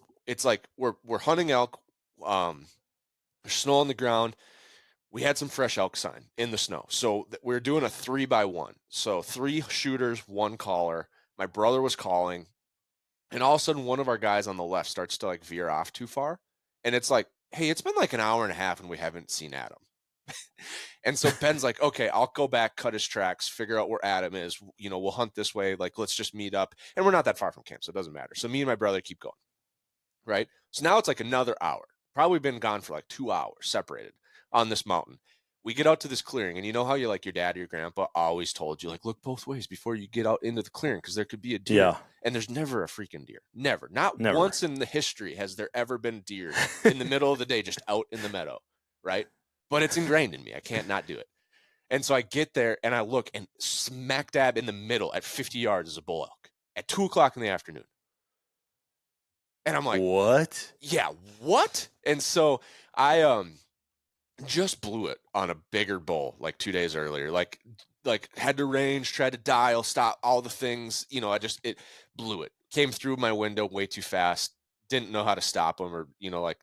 hunting elk. There's snow on the ground. We had some fresh elk sign in the snow. So we're doing a 3x1. So 3 shooters, 1 caller. My brother was calling. And all of a sudden, one of our guys on the left starts to like veer off too far. And it's like, hey, it's been like an hour and a half and we haven't seen Adam. And so Ben's like, okay, I'll go back, cut his tracks, figure out where Adam is. You know, we'll hunt this way. Like, let's just meet up. And we're not that far from camp, so it doesn't matter. So me and my brother keep going. Right? So now it's like another hour. Probably been gone for like 2 hours separated on this mountain. We get out to this clearing, and you know how your dad or your grandpa always told you, like, look both ways before you get out into the clearing because there could be a deer.
Yeah.
And there's never a freaking deer. Never. Not once in the history has there ever been deer in the middle of the day just out in the meadow, right? But it's ingrained in me. I can't not do it. And so I get there, and I look, and smack dab in the middle at 50 yards is a bull elk at 2 o'clock in the afternoon. And I'm like,
what?
Yeah, what? And so I just blew it on a bigger bull like 2 days earlier. Like had to range, tried to dial, stop, all the things. You know, it blew it. Came through my window way too fast. Didn't know how to stop him, or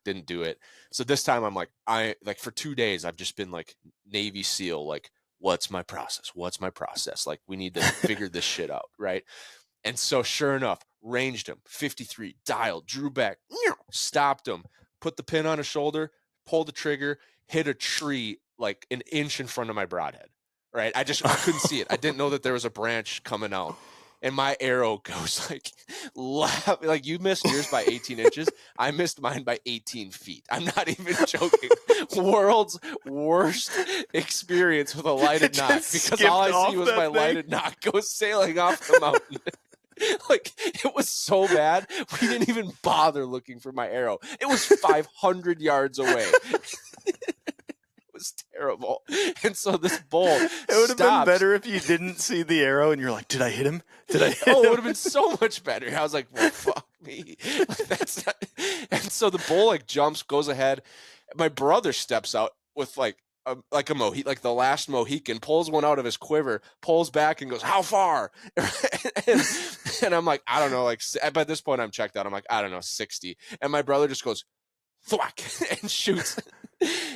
didn't do it. So this time I'm like, for 2 days I've just been like Navy SEAL. Like, what's my process? What's my process? Like, we need to figure this shit out, right? And so sure enough, ranged him 53, dialed, drew back, stopped him, put the pin on his shoulder, pulled the trigger, hit a tree like an inch in front of my broadhead, right? I couldn't see it. I didn't know that there was a branch coming out. And my arrow goes like you missed yours by 18 inches. I missed mine by 18 feet. I'm not even joking. World's worst experience with a lighted knot, because all I see was my lighted knot go sailing off the mountain. Like, it was so bad, we didn't even bother looking for my arrow. It was 500 yards away. Was terrible. And so this bull, it
would have been better if you didn't see the arrow and you're like, did I hit him? Did I hit him?
It would have been so much better. I was like, well, fuck me. Like, that's not... And so the bull like jumps, goes ahead. My brother steps out with like a like the last Mohican, pulls one out of his quiver, pulls back and goes, how far? and I'm like, I don't know. Like, by this point I'm checked out. I'm like, I don't know, 60. And my brother just goes, thwack, and shoots.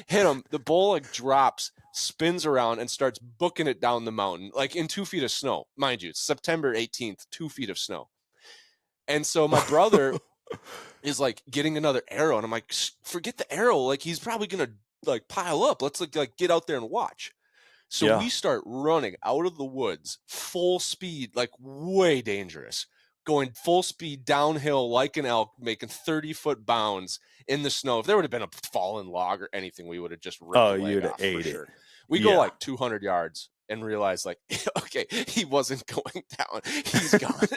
Hit him. The bull like drops, spins around, and starts booking it down the mountain, like in 2 feet of snow. Mind you, it's September 18th, 2 feet of snow. And so my brother is like getting another arrow, and I'm like, forget the arrow. Like, he's probably gonna like pile up. Let's like get out there and watch. So we start running out of the woods, full speed, like way dangerous, going full speed downhill like an elk, making 30-foot bounds in the snow. If there would have been a fallen log or anything, we would have just ripped the leg off for sure. We go like 200 yards and realize like, okay, he wasn't going down. He's gone.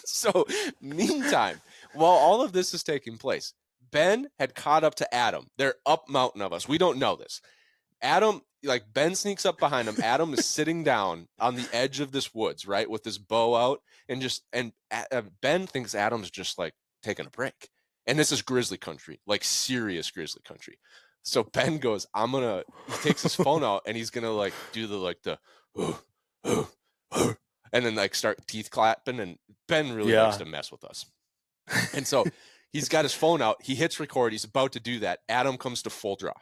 So meantime, while all of this is taking place, Ben had caught up to Adam. They're up mountain of us. We don't know this. Adam, like Ben sneaks up behind him. Adam is sitting down on the edge of this woods, right, with his bow out, and Ben thinks Adam's just like taking a break. And this is grizzly country, like serious grizzly country. So Ben goes, he takes his phone out and he's gonna like do the and then like start teeth clapping. And Ben really likes to mess with us. And so he's got his phone out. He hits record. He's about to do that. Adam comes to full draw.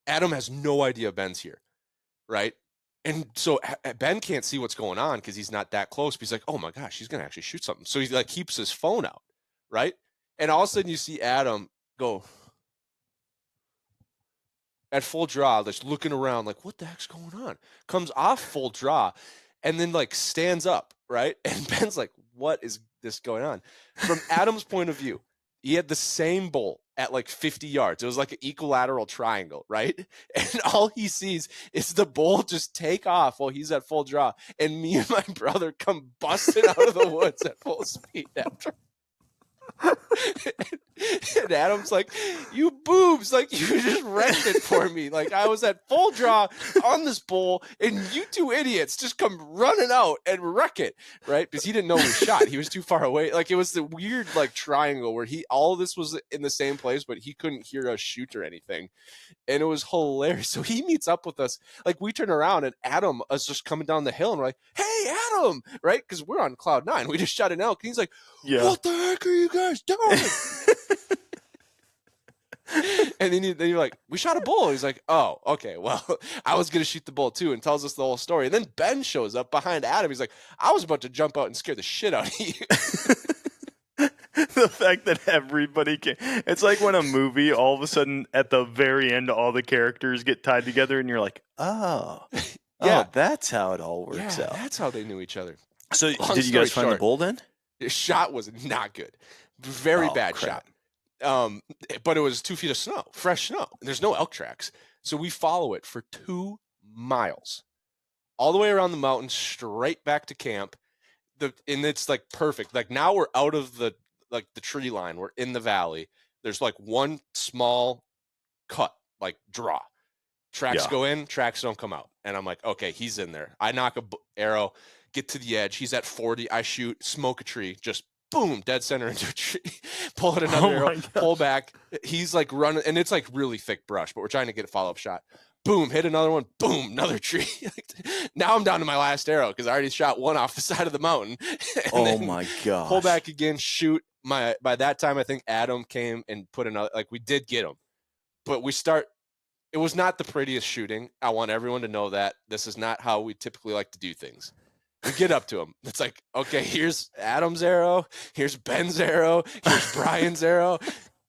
Adam has no idea Ben's here, right? And so Ben can't see what's going on because he's not that close. But he's like, oh my gosh, he's gonna actually shoot something. So he like keeps his phone out, right? And all of a sudden you see Adam go at full draw, just looking around like, what the heck's going on? Comes off full draw and then like stands up, right? And Ben's like, what is this going on? From Adam's point of view, he had the same bull at like 50 yards. It was like an equilateral triangle, right? And all he sees is the bull just take off while he's at full draw. And me and my brother come busting out of the woods at full speed after. And Adam's like, you boobs, like you just wrecked it for me. Like I was at full draw on this bull and you two idiots just come running out and wreck it, right? Because he didn't know we shot. He was too far away. Like it was the weird like triangle where all this was in the same place, but he couldn't hear us shoot or anything. And it was hilarious. So he meets up with us. Like we turn around and Adam is just coming down the hill and we're like, hey, Adam, right? Because we're on cloud 9. We just shot an elk. And he's like, what the heck are you guys doing? And then you're like, we shot a bull. He's like, oh, okay, well, I was going to shoot the bull too, and tells us the whole story. And then Ben shows up behind Adam. He's like, I was about to jump out and scare the shit out of you.
The fact that everybody can, it's like when a movie, all of a sudden at the very end, all the characters get tied together and you're like, oh, that's how it all works out.
That's how they knew each other.
So did you guys find the bull then?
The shot was not good. Very bad shot. But it was 2 feet of snow, fresh snow. There's no elk tracks. So we follow it for 2 miles, all the way around the mountain, straight back to camp. And it's like perfect. Like now we're out of the tree line. We're in the valley. There's like one small cut, like draw. Tracks go in, tracks don't come out. And I'm like, okay, he's in there. I knock a arrow, get to the edge. He's at 40. I shoot, smoke a tree, just boom, dead center into a tree. Pull out another arrow, pull back. He's like running, and it's like really thick brush, but we're trying to get a follow-up shot. Boom, hit another one. Boom, another tree. Now I'm down to my last arrow because I already shot one off the side of the mountain.
Oh my gosh.
Pull back again, shoot. By that time, I think Adam came and put another, like we did get him. But it was not the prettiest shooting. I want everyone to know that. This is not how we typically like to do things. We get up to him. It's like, okay, here's Adam's arrow. Here's Ben's arrow. Here's Brian's arrow.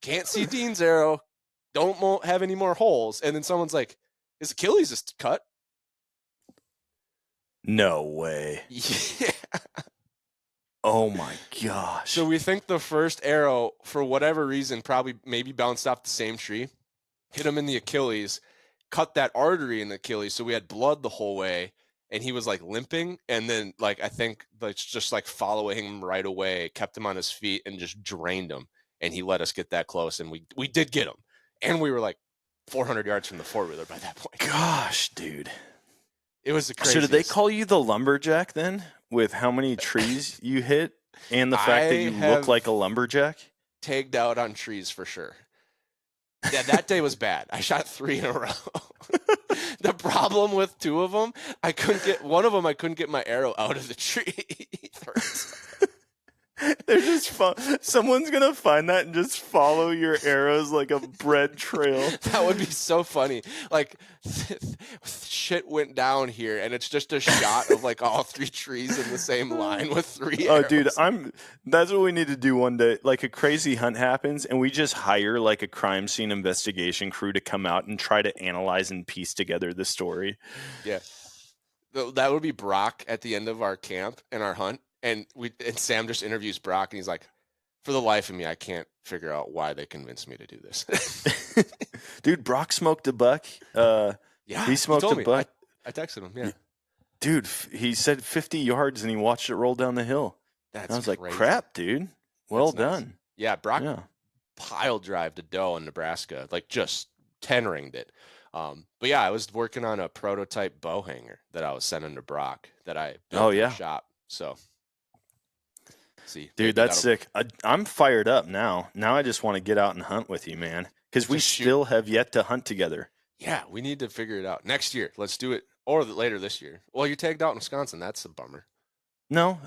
Can't see Dean's arrow. Don't have any more holes. And then someone's like, his Achilles is cut.
No way.
Yeah.
Oh my gosh.
So we think the first arrow, for whatever reason, maybe bounced off the same tree, hit him in the Achilles, cut that artery in the Achilles. So we had blood the whole way. And he was like limping, and then like I think let's just like following him right away, kept him on his feet and just drained him. And he let us get that close, and we did get him. And we were like 400 yards from the four-wheeler by that point.
Gosh, dude.
It was the craziest.
So did they call you the lumberjack then, with how many trees you hit and the fact that you look like a lumberjack?
Tagged out on trees for sure. Yeah, that day was bad. I shot 3 in a row. The problem with 2 of them, I couldn't get my arrow out of the tree.
They're just someone's gonna find that and just follow your arrows like a bread trail.
That would be so funny. Like shit went down here, and it's just a shot of like all 3 trees in the same line with 3 arrows.
Oh, dude, that's what we need to do one day. Like a crazy hunt happens, and we just hire like a crime scene investigation crew to come out and try to analyze and piece together the story.
Yeah, that would be Brock at the end of our camp and our hunt. And Sam just interviews Brock, and he's like, for the life of me, I can't figure out why they convinced me to do this.
Dude, Brock smoked a buck.
Yeah,
he smoked a buck.
I texted him, yeah.
Dude, he said 50 yards, and he watched it roll down the hill. I was like, crap, dude. Well done.
Nice. Yeah, Brock pile drive to doe in Nebraska, like just 10-ringed it. But yeah, I was working on a prototype bow hanger that I was sending to Brock that I built in the shop. So... See,
dude, that's sick. I'm fired up now. Now I just want to get out and hunt with you, man, because we still have yet to hunt together.
Yeah, we need to figure it out next year. Let's do it, or later this year. Well, you're tagged out in Wisconsin. That's a bummer.
No,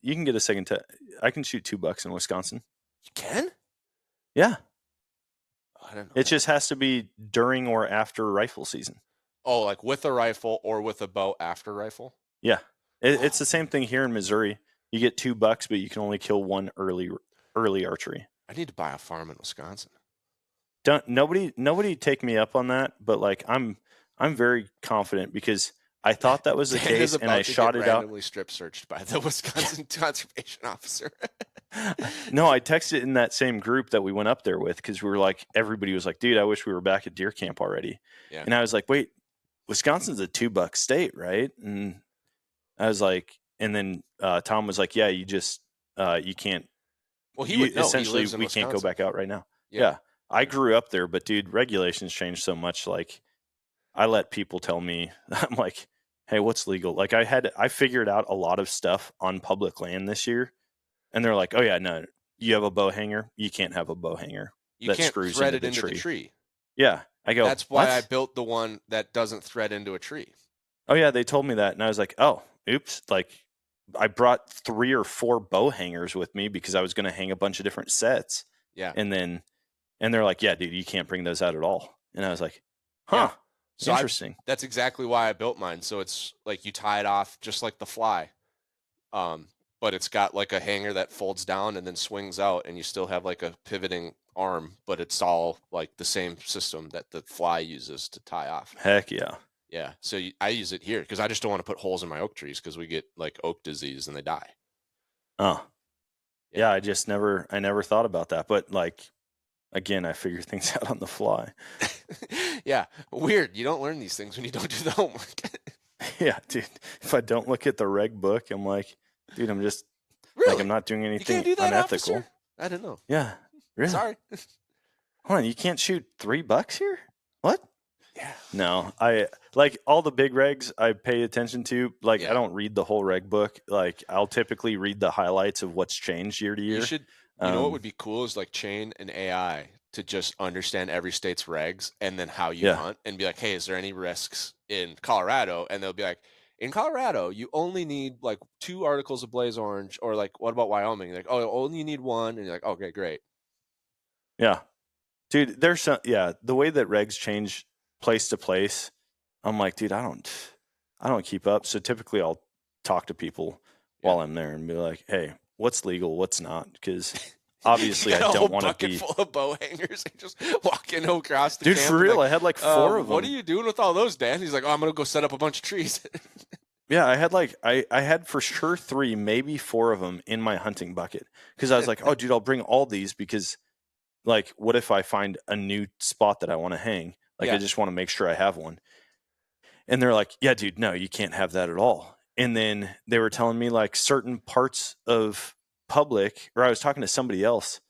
you can get a second tag. I can shoot 2 bucks in Wisconsin.
You can?
Yeah.
I don't know.
It just has to be during or after rifle season.
Oh, like with a rifle or with a bow after rifle?
Yeah, it's the same thing here in Missouri. You get 2 bucks, but you can only kill 1 early archery.
I need to buy a farm in Wisconsin.
Nobody take me up on that, but like I'm very confident because I thought that was the case, and I shot it out.
Randomly strip searched by the Wisconsin conservation officer.
No, I texted in that same group that we went up there with because we were like, everybody was like, dude, I wish we were back at deer camp already. Yeah. And I was like, wait, Wisconsin's a $2 state, right? And I was like, and then Tom was like, yeah, you just you can't.
Well, he would know.
Essentially,
we
Wisconsin. Can't go back out right now. Yeah. I grew up there, but dude, regulations changed so much. Like, I let people tell me, I'm like, hey, what's legal? Like, I figured out a lot of stuff on public land this year, and they're like, oh yeah, no, you have a bow hanger, you can't have a bow hanger.
You can't thread it into the tree.
Yeah, I go.
That's why I built the one that doesn't thread into a tree.
Oh yeah, they told me that, and I was like, oh, oops, like. I brought 3 or 4 bow hangers with me because I was going to hang a bunch of different sets.
Yeah.
And they're like, yeah, dude, you can't bring those out at all. And I was like, huh, so interesting.
That's exactly why I built mine. So it's like you tie it off just like the fly. But it's got like a hanger that folds down and then swings out, and you still have like a pivoting arm, but it's all like the same system that the fly uses to tie off.
Heck yeah.
Yeah, so I use it here because I just don't want to put holes in my oak trees because we get like oak disease and they die.
Oh, yeah. I never thought about that. But like, again, I figure things out on the fly.
Yeah, weird. You don't learn these things when you don't do the homework.
Yeah, dude. If I don't look at the reg book, I'm like, dude, I'm just like, I'm not doing anything
you can't do that,
unethical.
Officer? I didn't know.
Yeah, really.
Sorry.
Hold on, you can't shoot $3 here? What?
Yeah.
No, I like all the big regs I pay attention to. Like, I don't read the whole reg book. Like, I'll typically read the highlights of what's changed year to year.
You should, you know what would be cool is like chain an AI to just understand every state's regs and then how you hunt and be like, hey, is there any risks in Colorado? And they'll be like, in Colorado, you only need like 2 articles of blaze orange, or like, what about Wyoming? Like, oh, only you need 1. And you're like, okay, great.
Yeah. Dude, there's some, the way that regs change place to place, I'm like, dude, I don't keep up. So typically I'll talk to people while I'm there and be like, hey, what's legal, what's not? Because obviously I don't want to be
full of bow hangers and just walking across the
dude
camp.
for real.
Like,
I had like 4 of them.
What are you doing with all those, Dan? He's like, oh, I'm gonna go set up a bunch of trees.
Yeah, I had like I had for sure 3, maybe 4 of them in my hunting bucket because I was like, oh, dude, I'll bring all these because, like, what if I find a new spot that I want to hang? Like, I just want to make sure I have one. And they're like, yeah, dude, no, you can't have that at all. And then they were telling me like certain parts of public, or I was talking to somebody else,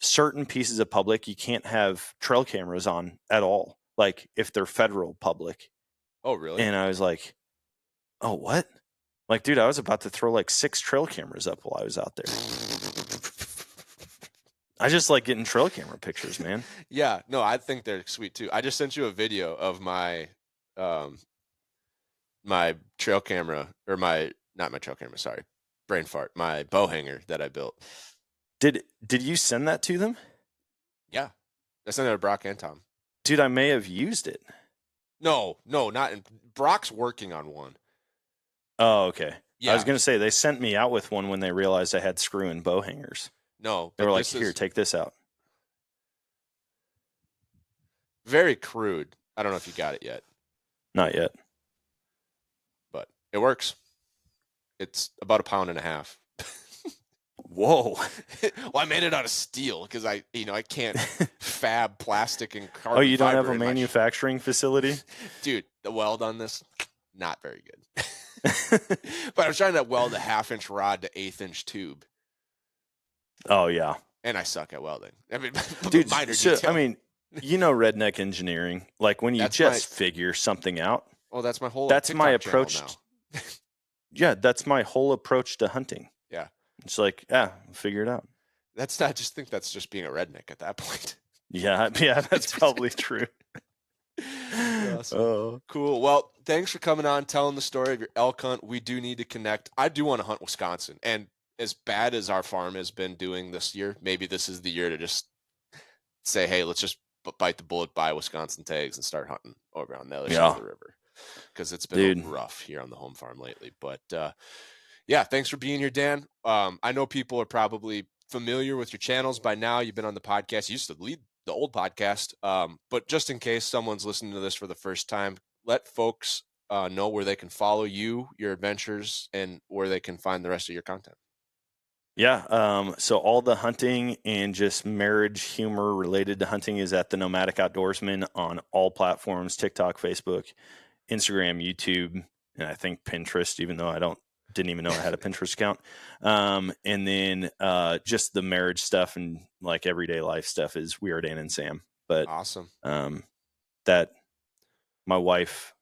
certain pieces of public you can't have trail cameras on at all, like if they're federal public.
Oh, really?
And I was like, oh, what? Like, dude, I was about to throw like 6 trail cameras up while I was out there. I just like getting trail camera pictures, man.
Yeah, no, I think they're sweet too. I just sent you a video of my my trail camera, or not my trail camera, sorry, brain fart, my bow hanger that I built.
Did you send that to them?
Yeah, I sent it to Brock and Tom.
Dude, I may have used it.
No, not in, Brock's working on one.
Oh, okay.
Yeah.
I was going to say they sent me out with one when they realized I had screw and bow hangers.
No,
they were like, here, take this out.
Very crude. I don't know if you got it yet.
Not yet.
But it works. It's about 1.5 pounds.
Whoa.
Well, I made it out of steel because I can't fab plastic and carbon.
Oh, you don't have
fiber
a manufacturing facility?
Dude, the weld on this, not very good. But I was trying to weld a 1/2-inch rod to 1/8-inch tube.
Oh, yeah.
And I suck at welding. I mean,
dude,
minor
so,
detail.
I mean, redneck engineering, like when you figure something out.
Oh, that's my whole
That's
TikTok
my approach.
now.
Yeah, that's my whole approach to hunting.
Yeah.
It's like, yeah, figure it out.
That's not, just think that's just being a redneck at that point.
Yeah, that's probably true.
Awesome. Oh. Cool. Well, thanks for coming on, telling the story of your elk hunt. We do need to connect. I do want to hunt Wisconsin. And as bad as our farm has been doing this year, maybe this is the year to just say, hey, let's just bite the bullet, buy Wisconsin tags, and start hunting over on the other side of the river. Because it's been rough here on the home farm lately. But yeah, thanks for being here, Dan. I know people are probably familiar with your channels by now. You've been on the podcast. You used to lead the old podcast. But just in case someone's listening to this for the first time, let folks know where they can follow you, your adventures, and where they can find the rest of your content.
Yeah. So all the hunting and just marriage humor related to hunting is at the Nomadic Outdoorsman on all platforms: TikTok, Facebook, Instagram, YouTube, and I think Pinterest, even though I didn't even know I had a Pinterest account. And then just the marriage stuff and like everyday life stuff is We Are Dan and Sam. But
awesome.
That my wife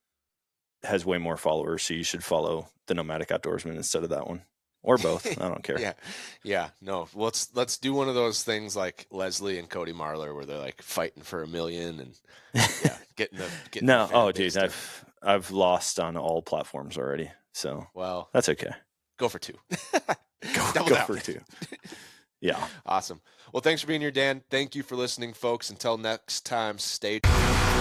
has way more followers, so you should follow the Nomadic Outdoorsman instead of that one. Or both. I don't care.
Yeah. No. Let's do one of those things like Leslie and Cody Marlar, where they're like fighting for $1 million and getting
no. Oh, dude, I've lost on all platforms already. So that's okay.
Go for 2.
go for 2. Yeah.
Awesome. Well, thanks for being here, Dan. Thank you for listening, folks. Until next time, stay tuned.